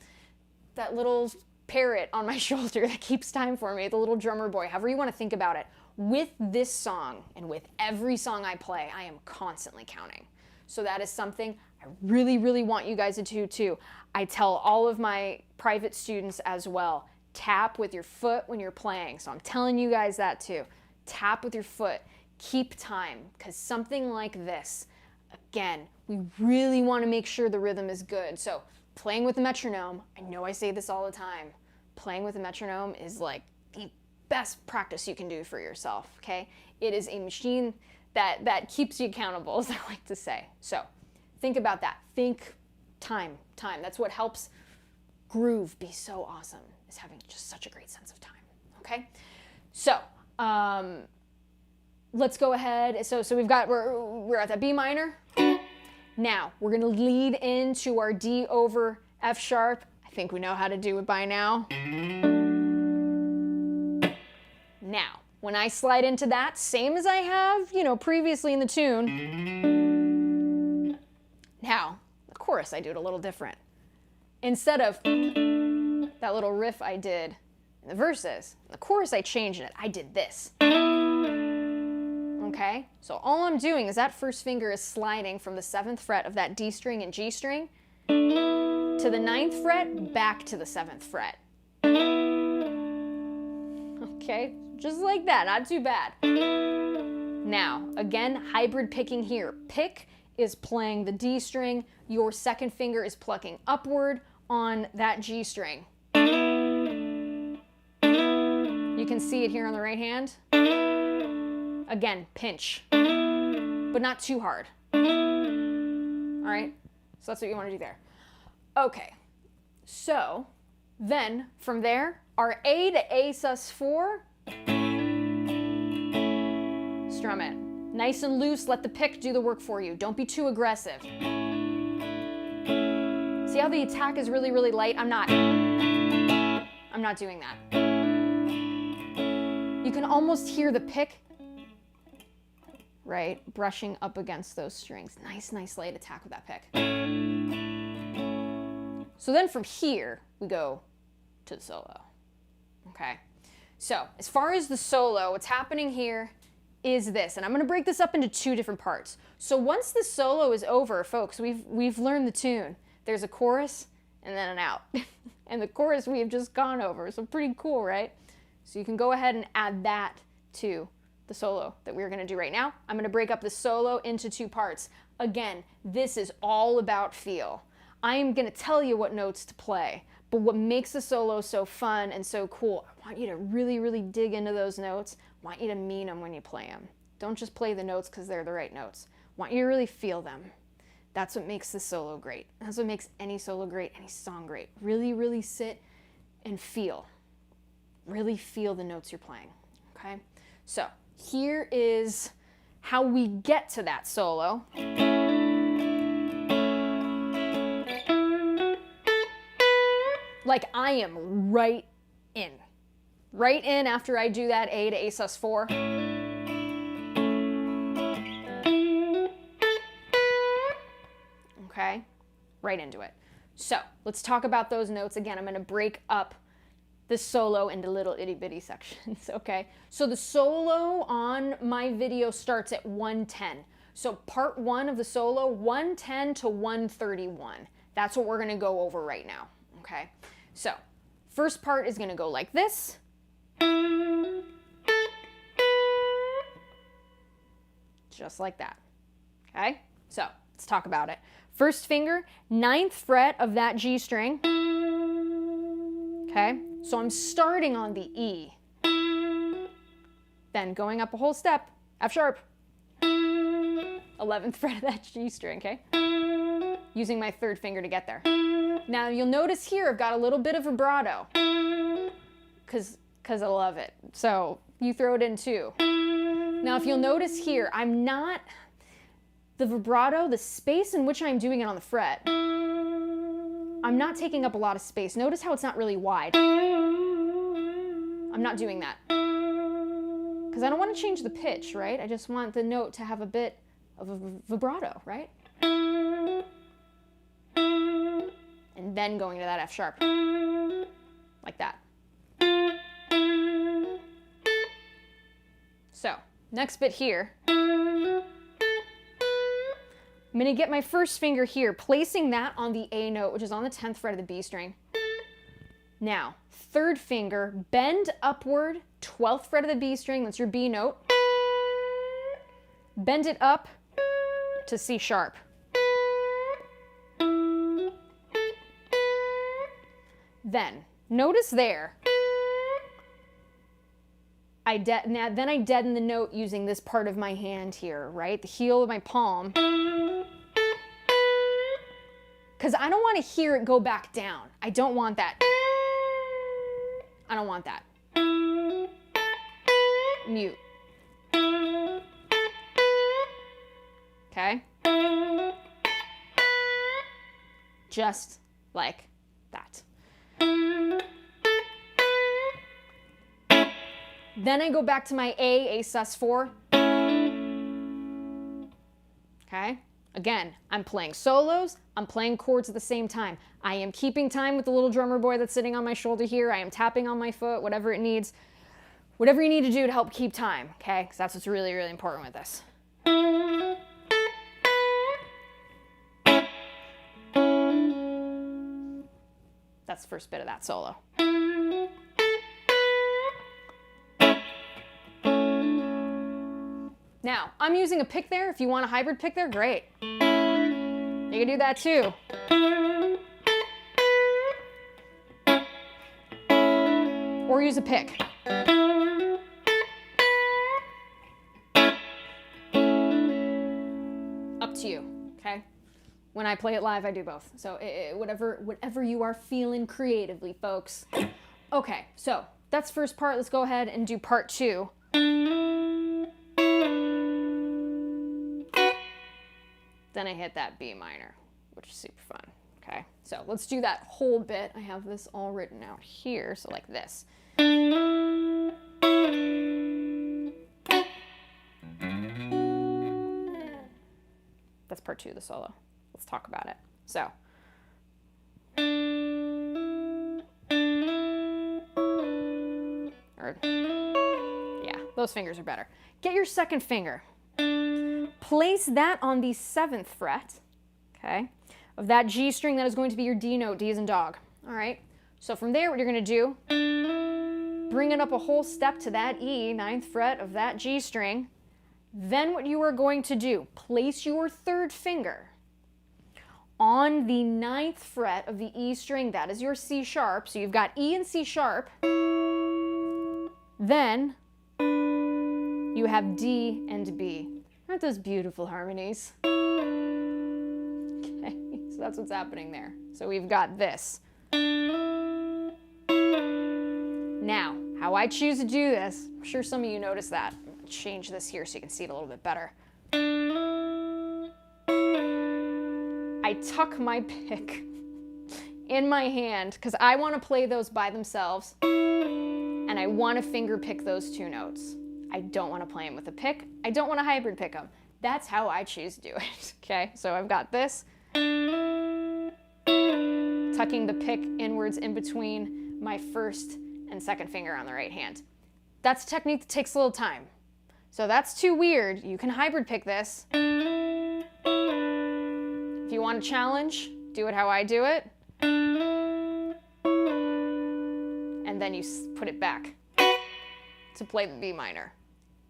parrot on my shoulder that keeps time for me, the little drummer boy, however you want to think about it. With this song and with every song I play, I am constantly counting. So that is something I really, really want you guys to do too. I tell all of my private students as well, tap with your foot when you're playing. So I'm telling you guys that too. Tap with your foot, keep time, because something like this, again, we really want to make sure the rhythm is good. So playing with the metronome, I know I say this all the time, playing with a metronome is like the best practice you can do for yourself, okay? It is a machine that keeps you accountable, as I like to say. So think about that. Think time. That's what helps groove be so awesome, is having just such a great sense of time, okay? So let's go ahead. So we're at that B minor. Now we're gonna lead into our D over F sharp. I think we know how to do it by now. Now, when I slide into that, same as I have, previously in the tune. Now, the chorus, I do it a little different. Instead of that little riff I did in the verses, in the chorus I changed it. I did this. Okay? So all I'm doing is that first finger is sliding from the 7th fret of that D string and G string to the 9th fret, back to the 7th fret. Okay? Just like that, not too bad. Now, again, hybrid picking here. Pick is playing the D string. Your second finger is plucking upward on that G string. You can see it here on the right hand. Again, pinch, but not too hard. All right, so that's what you want to do there. Okay, so then from there, our A to A sus4, strum it. Nice and loose, let the pick do the work for you. Don't be too aggressive. See how the attack is really, really light? I'm not doing that. You can almost hear the pick, right, brushing up against those strings. Nice, nice light attack with that pick. So then from here, we go to the solo, okay? So as far as the solo, what's happening here is this, and I'm gonna break this up into two different parts. So once the solo is over, folks, we've learned the tune. There's a chorus and then an out. And the chorus we have just gone over, so pretty cool, right? So you can go ahead and add that to the solo that we're gonna do right now. I'm gonna break up the solo into two parts. Again, this is all about feel. I am gonna tell you what notes to play, but what makes the solo so fun and so cool, I want you to really, really dig into those notes. I want you to mean them when you play them. Don't just play the notes because they're the right notes. I want you to really feel them. That's what makes the solo great. That's what makes any solo great, any song great. Really, really sit and feel. Really feel the notes you're playing, okay? So here is how we get to that solo. Like I am right in. Right in after I do that A to A sus4. Okay, right into it. So let's talk about those notes again. I'm gonna break up the solo into little itty bitty sections, okay? So the solo on my video starts at 110. So part one of the solo, 110 to 131. That's what we're gonna go over right now, okay? So first part is gonna go like this. Just like that, okay? So let's talk about it. First finger, 9th fret of that G string, okay? So I'm starting on the E, then going up a whole step, F sharp, 11th fret of that G string, okay? Using my 3rd finger to get there. Now you'll notice here I've got a little bit of vibrato, because I love it. So you throw it in too. Now if you'll notice here, the vibrato, the space in which I'm doing it on the fret, I'm not taking up a lot of space. Notice how it's not really wide. I'm not doing that. Because I don't want to change the pitch, right? I just want the note to have a bit of a vibrato, right? And then going to that F sharp, like that. So, next bit here. I'm gonna get my first finger here, placing that on the A note, which is on the 10th fret of the B string. Now, 3rd finger, bend upward, 12th fret of the B string, that's your B note. Bend it up to C sharp. Then, notice there, then I deaden the note using this part of my hand here, right? The heel of my palm. Because I don't want to hear it go back down. I don't want that. I don't want that. Mute. Okay? Just like that. Then I go back to my A sus4. Okay? Again, I'm playing solos, I'm playing chords at the same time. I am keeping time with the little drummer boy that's sitting on my shoulder here. I am tapping on my foot, whatever it needs. Whatever you need to do to help keep time, okay? Because that's what's really, really important with this. That's the first bit of that solo. Now, I'm using a pick there. If you want a hybrid pick there, great. You can do that too. Or use a pick. Up to you, okay? When I play it live, I do both. So whatever you are feeling creatively, folks. Okay, so that's first part. Let's go ahead and do part 2. Then I hit that B minor, which is super fun. Okay, so let's do that whole bit. I have this all written out here, so like this. That's part 2 of the solo. Let's talk about it. So. Yeah, those fingers are better. Get your second finger. Place that on the 7th fret, okay, of that G string that is going to be your D note, D as in dog. All right, so from there, what you're going to do, bring it up a whole step to that E, 9th fret of that G string. Then what you are going to do, place your 3rd finger on the 9th fret of the E string. That is your C sharp. So you've got E and C sharp. Then you have D and B. Aren't those beautiful harmonies? Okay, so that's what's happening there. So we've got this. Now, how I choose to do this, I'm sure some of you noticed that. I'm going to change this here so you can see it a little bit better. I tuck my pick in my hand because I want to play those by themselves and I want to finger pick those 2 notes. I don't want to play them with a pick. I don't want to hybrid pick them. That's how I choose to do it. Okay, so I've got this. Tucking the pick inwards in between my 1st and 2nd finger on the right hand. That's a technique that takes a little time. So that's too weird. You can hybrid pick this. If you want a challenge, do it how I do it. And then you put it back to play the B minor.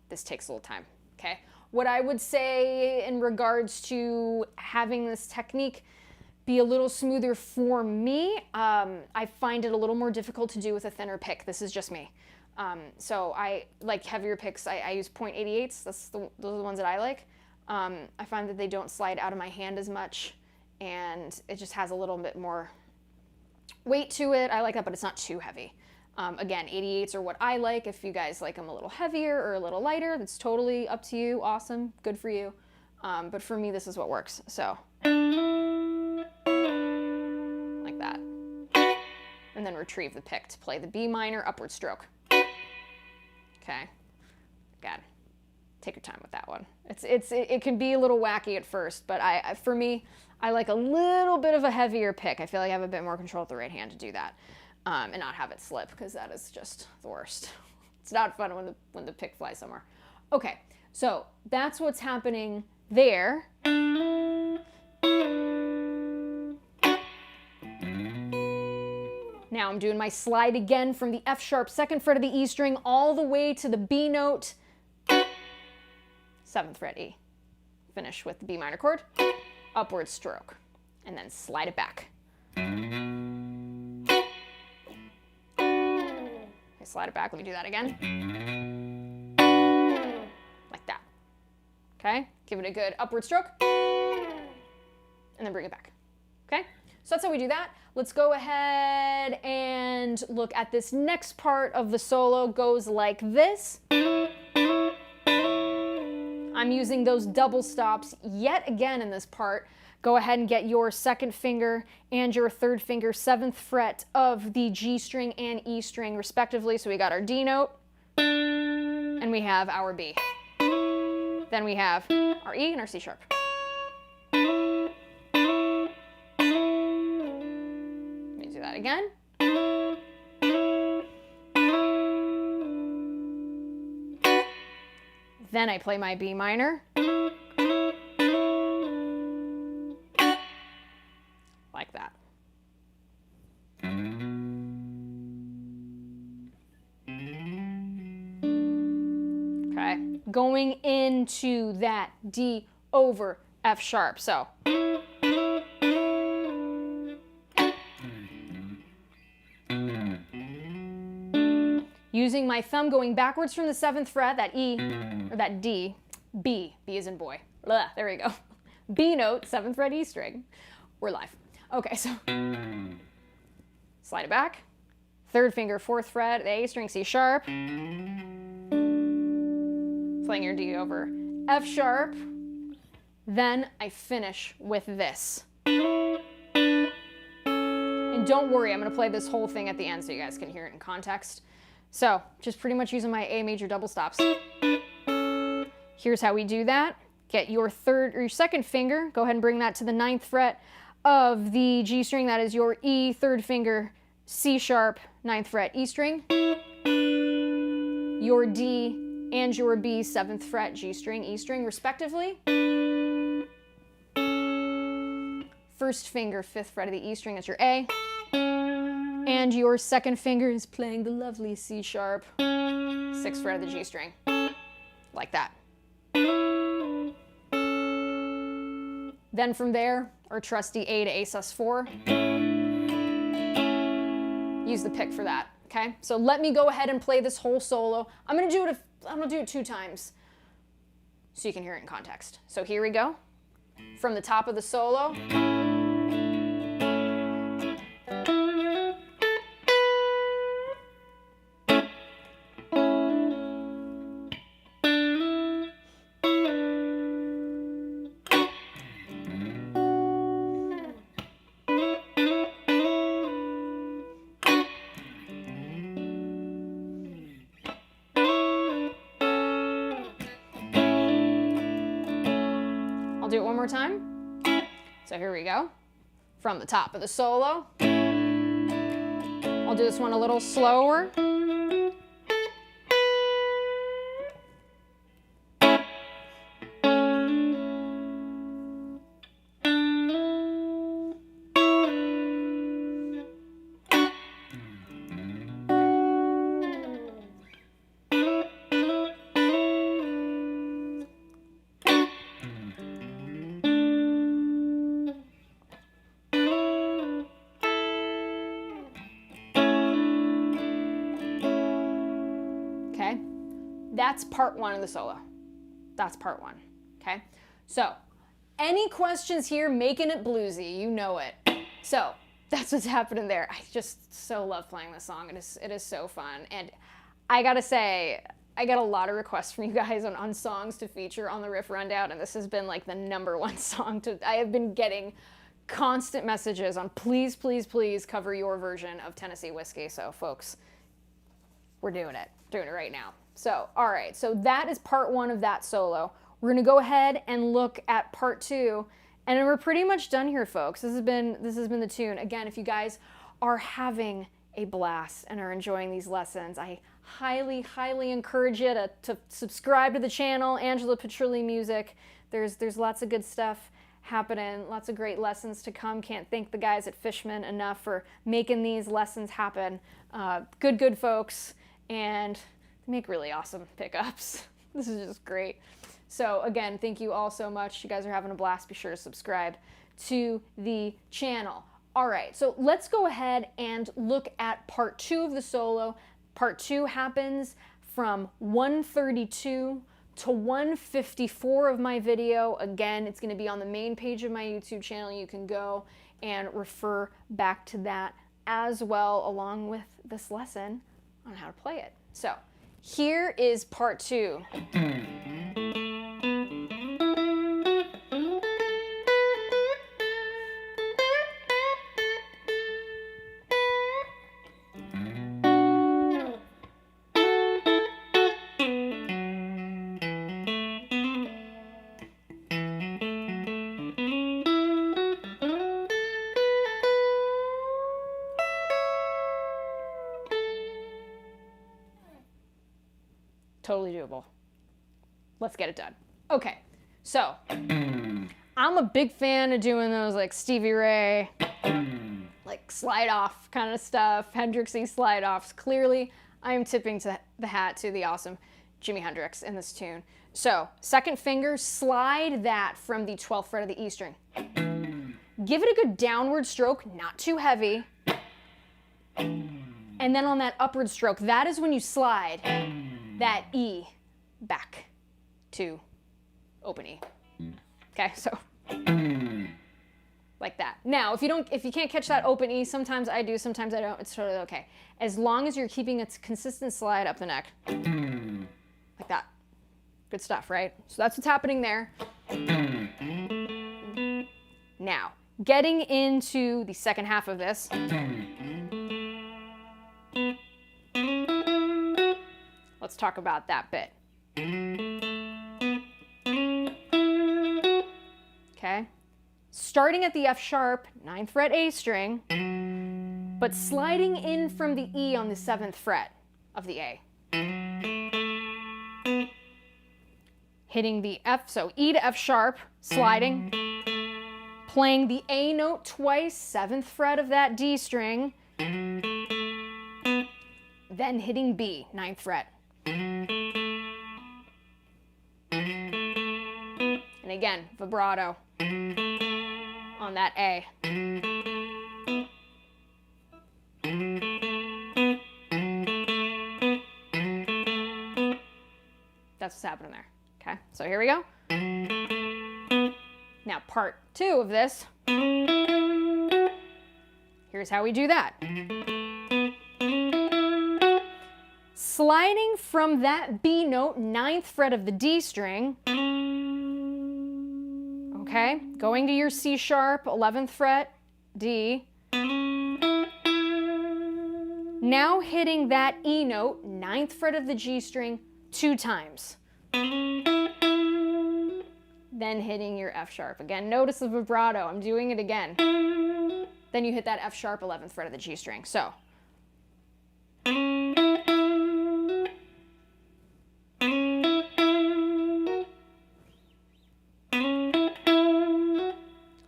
This takes a little time, okay? What I would say in regards to having this technique be a little smoother for me, I find it a little more difficult to do with a thinner pick. This is just me. So I like heavier picks. I use .88s. Those are the ones that I like. I find that they don't slide out of my hand as much, and it just has a little bit more weight to it. I like that, but it's not too heavy. Again, 88s are what I like. If you guys like them a little heavier or a little lighter, that's totally up to you. Awesome, good for you. But for me, this is what works. So, like that. And then retrieve the pick to play the B minor upward stroke. Okay, again, take your time with that one. It can be a little wacky at first, but for me, I like a little bit of a heavier pick. I feel like I have a bit more control with the right hand to do that. And not have it slip, because that is just the worst. It's not fun when the pick flies somewhere. Okay, so that's what's happening there. Now I'm doing my slide again from the F sharp 2nd fret of the E string all the way to the B note, 7th fret E. Finish with the B minor chord, upward stroke, and then slide it back. Slide it back. Let me do that again. Like that. Okay? Give it a good upward stroke. And then bring it back. Okay? So that's how we do that. Let's go ahead and look at this next part of the solo. Goes like this. I'm using those double stops yet again in this part. Go ahead and get your 2nd finger and your 3rd finger, 7th fret of the G string and E string respectively. So we got our D note and we have our B. Then we have our E and our C sharp. Let me do that again. Then I play my B minor. Like that. Okay, going into that D over F sharp. So using my thumb going backwards from the 7th fret, that E, or that D, B as in boy. Blah, there we go. B note, 7th fret E string. We're live. Okay, so slide it back, third finger, 4th fret, the A string, C sharp, playing your D over F sharp, then I finish with this. And don't worry, I'm going to play this whole thing at the end so you guys can hear it in context. So, just pretty much using my A major double stops. Here's how we do that. Get your third or your second finger, go ahead and bring that to the 9th fret of the G string. That is your E, third finger, C sharp, 9th fret, E string. Your D and your B, 7th fret, G string, E string, respectively. First finger, 5th fret of the E string is your A. And your second finger is playing the lovely C sharp, 6th fret of the G string. Like that. Then from there, our trusty A to A sus4. Use the pick for that, okay? So let me go ahead and play this whole solo. I'm gonna do it 2 times so you can hear it in context. So here we go. From the top of the solo. I'll do it one more time. So here we go. From the top of the solo. I'll do this one a little slower. Okay, that's part 1 of the solo. That's part 1, okay? So, any questions here, making it bluesy, you know it. So, that's what's happening there. I just so love playing this song. It is so fun. And I gotta say, I get a lot of requests from you guys on songs to feature on the Riff Rundown, and this has been like the #1 song I have been getting constant messages on please, please, please cover your version of Tennessee Whiskey. So, folks, we're doing it right now. So, all right, so that is part 1 of that solo. We're gonna go ahead and look at part 2, and then we're pretty much done here, folks. This has been the tune. Again, if you guys are having a blast and are enjoying these lessons, I highly, highly encourage you to subscribe to the channel, Angela Petrilli Music. There's lots of good stuff happening, lots of great lessons to come. Can't thank the guys at Fishman enough for making these lessons happen. Good folks. And they make really awesome pickups. This is just great. So again, thank you all so much. You guys are having a blast. Be sure to subscribe to the channel. All right, so let's go ahead and look at part 2 of the solo. Part 2 happens from 132 to 154 of my video. Again, it's gonna be on the main page of my YouTube channel. You can go and refer back to that as well, along with this lesson on how to play it. So here is part 2. Totally doable. Let's get it done. Okay, so I'm a big fan of doing those like Stevie Ray, like slide off kind of stuff, Hendrixy slide offs. Clearly, I am tipping the hat to the awesome Jimi Hendrix in this tune. So, second finger, slide that from the 12th fret of the E string. Give it a good downward stroke, not too heavy. And then on that upward stroke, that is when you slide that E back to open E. Okay, so like that. Now, if you can't catch that open E, sometimes I do, sometimes I don't, it's totally okay. As long as you're keeping a consistent slide up the neck. Like that. Good stuff, right? So that's what's happening there. Now, getting into the second half of this. Let's talk about that bit. Okay? Starting at the F sharp, 9th fret A string, but sliding in from the E on the 7th fret of the A. Hitting the F, so E to F sharp, sliding, playing the A note twice, 7th fret of that D string, then hitting B, 9th fret. And again, vibrato on that A. That's what's happening there. Okay, so here we go. Now part 2 of this. Here's how we do that. Sliding from that B note, 9th fret of the D string. Okay, going to your C sharp, 11th fret, D. Now hitting that E note, 9th fret of the G string, 2 times. Then hitting your F sharp. Again, notice the vibrato. I'm doing it again. Then you hit that F sharp, 11th fret of the G string. So.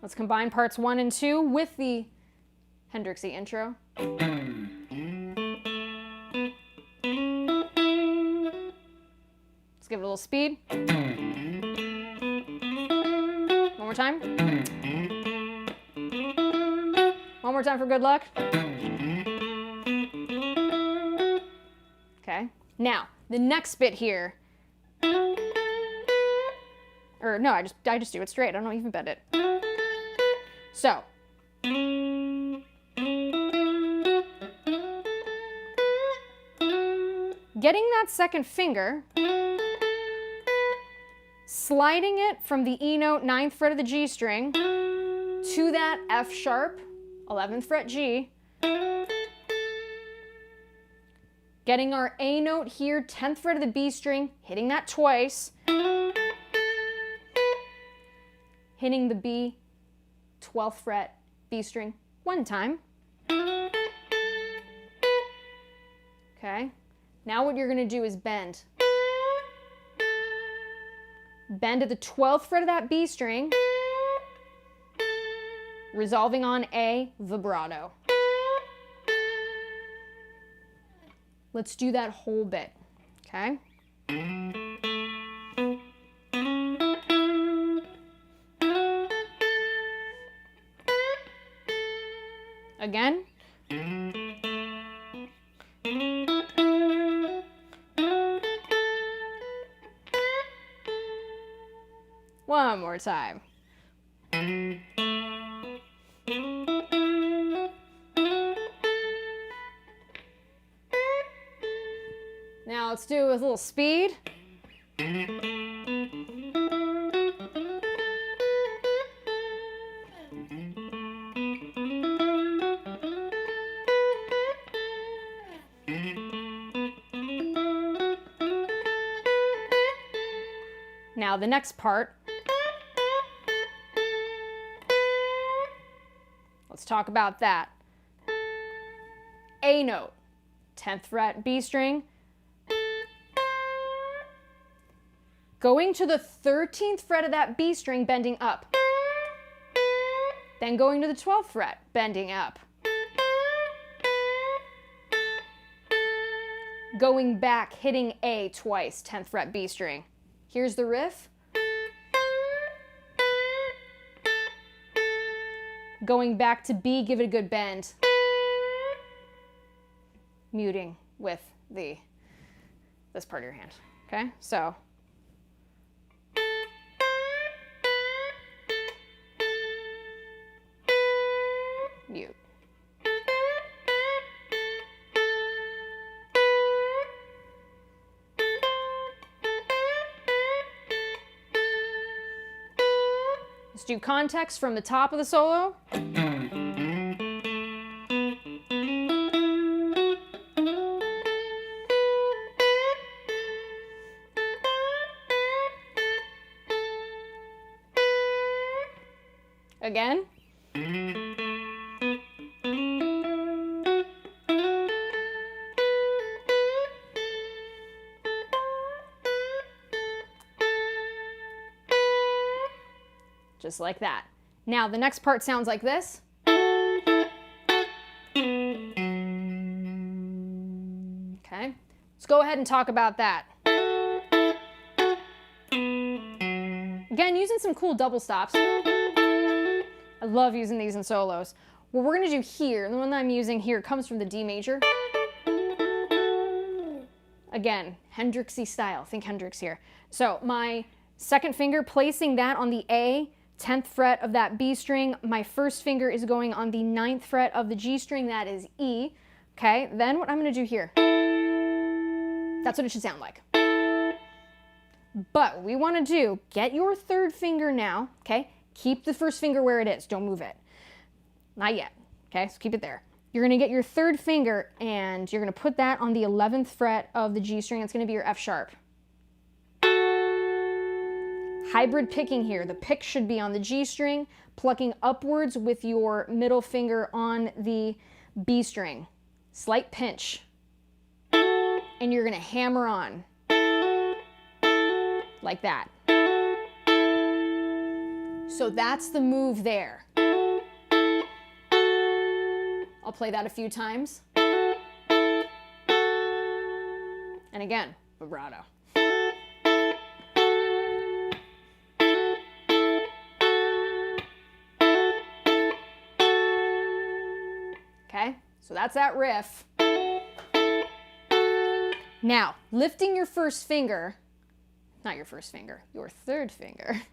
Let's combine parts 1 and 2 with the Hendrixy intro. Let's give it a little speed. One more time. One more time for good luck. Okay. Now, the next bit here. Or no, I just do it straight. I don't even bend it. So. Getting that second finger, sliding it from the E note, 9th fret of the G string, to that F sharp, 11th fret G, getting our A note here, 10th fret of the B string, hitting that twice, hitting the B, 12th fret B string 1 time. Okay. Now what you're going to do is bend. Bend at the 12th fret of that B string, resolving on A, vibrato. Let's do that whole bit, okay? Again. One more time. Now let's do it with a little speed. Now the next part. Let's talk about that. A note, 10th fret B string. Going to the 13th fret of that B string, bending up. Then going to the 12th fret, bending up. Going back, hitting A twice, 10th fret B string. Here's the riff. Going back to B, give it a good bend. Muting with this part of your hand. Okay, so. mute. Let's do context from the top of the solo. Again. Just like that. Now the next part sounds like this. Okay, let's go ahead and talk about that. Again, using some cool double stops. I love using these in solos. What we're gonna do here, the one that I'm using here, comes from the D major. Again, Hendrixy style, think Hendrix here. So my second finger, placing that on the A, 10th fret of that B string. My first finger is going on the 9th fret of the G string, that is E. Okay, then what I'm gonna do here, that's what it should sound like. But what we wanna do, get your third finger now, okay? Keep the first finger where it is, don't move it. Not yet, okay, so keep it there. You're gonna get your third finger and you're gonna put that on the 11th fret of the G string. It's gonna be your F sharp. Hybrid picking here. The pick should be on the G string, plucking upwards with your middle finger on the B string. Slight pinch. And you're gonna hammer on. Like that. So that's the move there. I'll play that a few times. And again, vibrato. Okay, so that's that riff. Now, lifting your first finger, not your first finger, your third finger.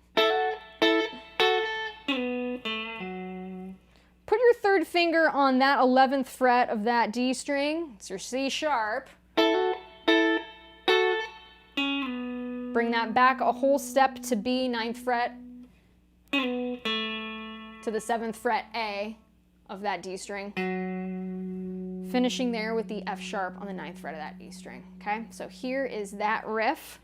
Put your third finger on that 11th fret of that D string. It's your C sharp. Bring that back a whole step to B, 9th fret, to the 7th fret A of that D string. Finishing there with the F sharp on the 9th fret of that E string. Okay, so here is that riff.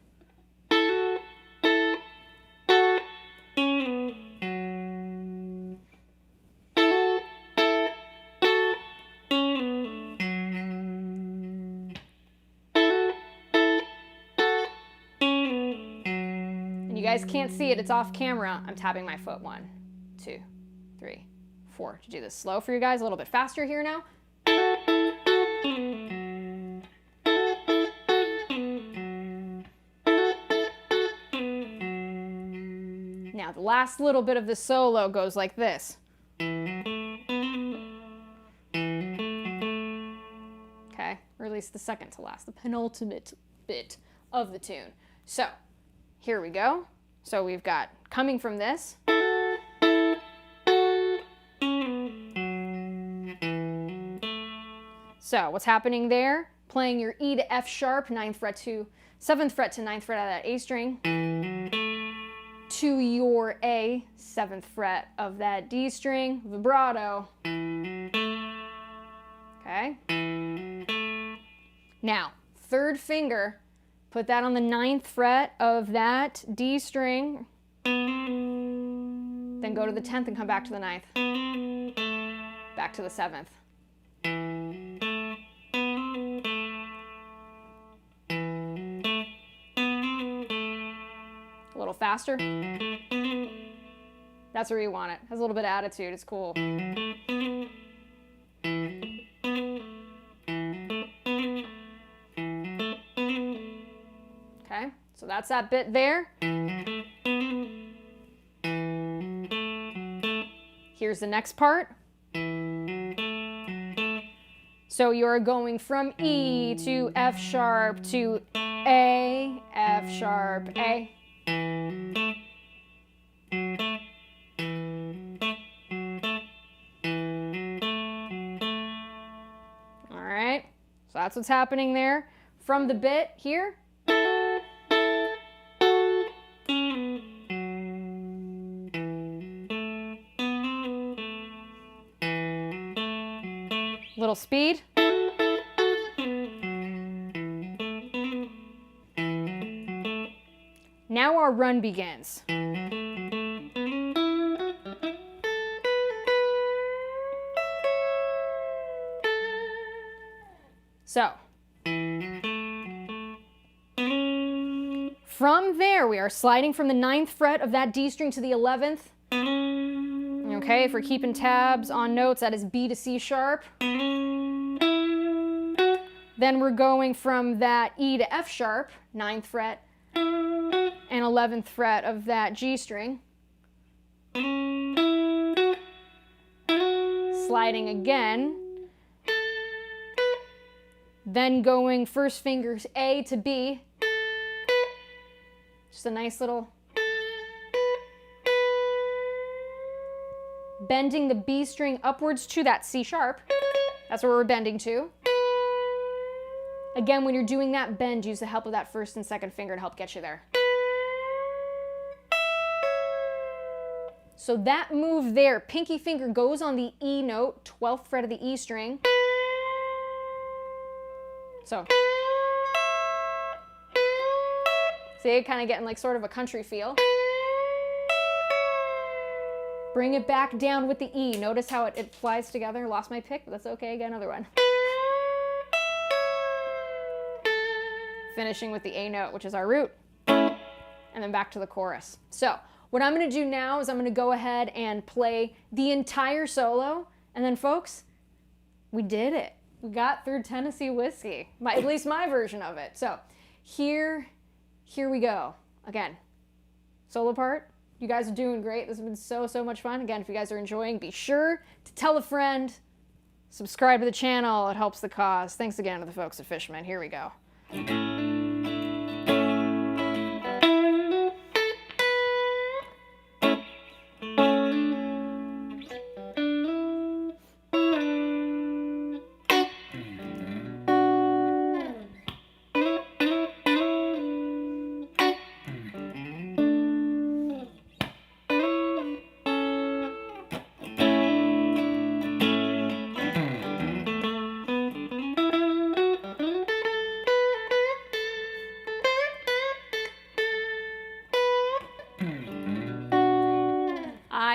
You guys can't see it, it's off camera. I'm tapping my foot. 1, 2, 3, 4. To do this slow for you guys, a little bit faster here now. Now the last little bit of the solo goes like this. Okay, or at least the second to last, the penultimate bit of the tune. So here we go. So we've got coming from this. So what's happening there? Playing your E to F sharp, 9th fret to 7th fret to 9th fret of that A string, to your A, 7th fret of that D string, vibrato. Okay. Now, third finger, put that on the 9th fret of that D string, then go to the 10th and come back to the 9th, back to the 7th. A little faster. That's where you want it. Has a little bit of attitude, it's cool. Okay, so that's that bit there. Here's the next part. So you're going from E to F sharp to A, F sharp, A. So that's what's happening there. From the bit here. Little speed. Now our run begins. So, from there we are sliding from the 9th fret of that D string to the 11th. Okay, if we're keeping tabs on notes, that is B to C sharp. Then we're going from that E to F sharp, 9th fret, and 11th fret of that G string. Sliding again. Then going first fingers A to B. Just a nice little bending the B string upwards to that C sharp. That's where we're bending to. Again, when you're doing that bend, use the help of that first and second finger to help get you there. So that move there, pinky finger goes on the E note, 12th fret of the E string. So, see, kind of getting like sort of a country feel. Bring it back down with the E. Notice how it flies together. Lost my pick, but that's okay. Again, another one. Finishing with the A note, which is our root. And then back to the chorus. So, what I'm going to do now is I'm going to go ahead and play the entire solo. And then, folks, we did it. We got through Tennessee Whiskey, at least my version of it. So here we go. Again, solo part. You guys are doing great. This has been so much fun. Again, if you guys are enjoying, be sure to tell a friend, subscribe to the channel. It helps the cause. Thanks again to the folks at Fishman. Here we go.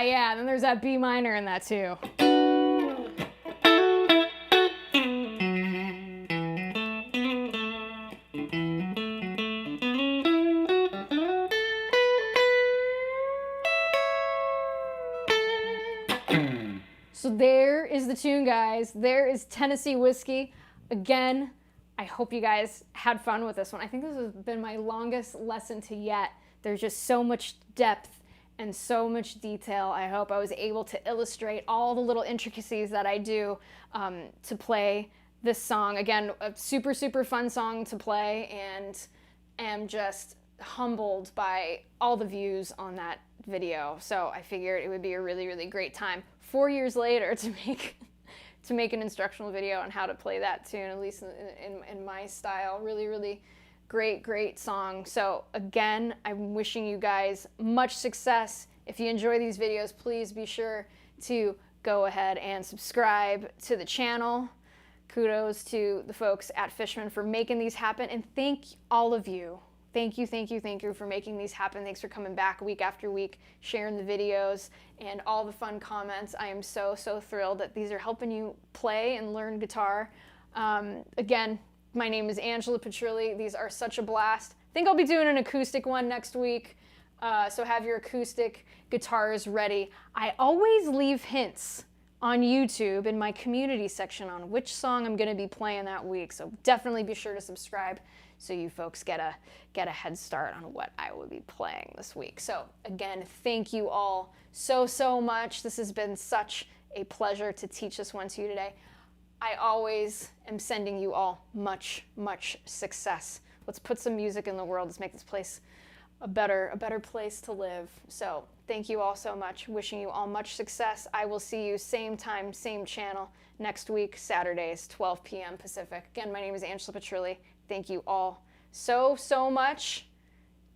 Yeah, and then there's that B minor in that too. So there is the tune, guys. There is Tennessee Whiskey. Again, I hope you guys had fun with this one. I think this has been my longest lesson to yet. There's just so much depth and so much detail. I hope I was able to illustrate all the little intricacies that I do to play this song. Again, a super fun song to play, and am just humbled by all the views on that video. So I figured it would be a really great time 4 years later to make an instructional video on how to play that tune, at least in my style. Really great song. So again, I'm wishing you guys much success. If you enjoy these videos, please be sure to go ahead and subscribe to the channel. Kudos to the folks at Fishman for making these happen, and thank all of you. Thank you for making these happen. Thanks for coming back week after week, sharing the videos and all the fun comments. I am so thrilled that these are helping you play and learn guitar. Again, my name is Angela Petrilli. These are such a blast. I think I'll be doing an acoustic one next week, so have your acoustic guitars ready. I always leave hints on YouTube in my community section on which song I'm going to be playing that week, so definitely be sure to subscribe so you folks get a head start on what I will be playing this week. So again, thank you all so much. This has been such a pleasure to teach this one to you today. I always am sending you all much success. Let's put some music in the world. Let's make this place a better place to live. So Thank you all so much. Wishing you all much success. I will see you same time, same channel next week, Saturdays, 12 p.m. Pacific. Again, my name is Angela Petrilli. Thank you all so much.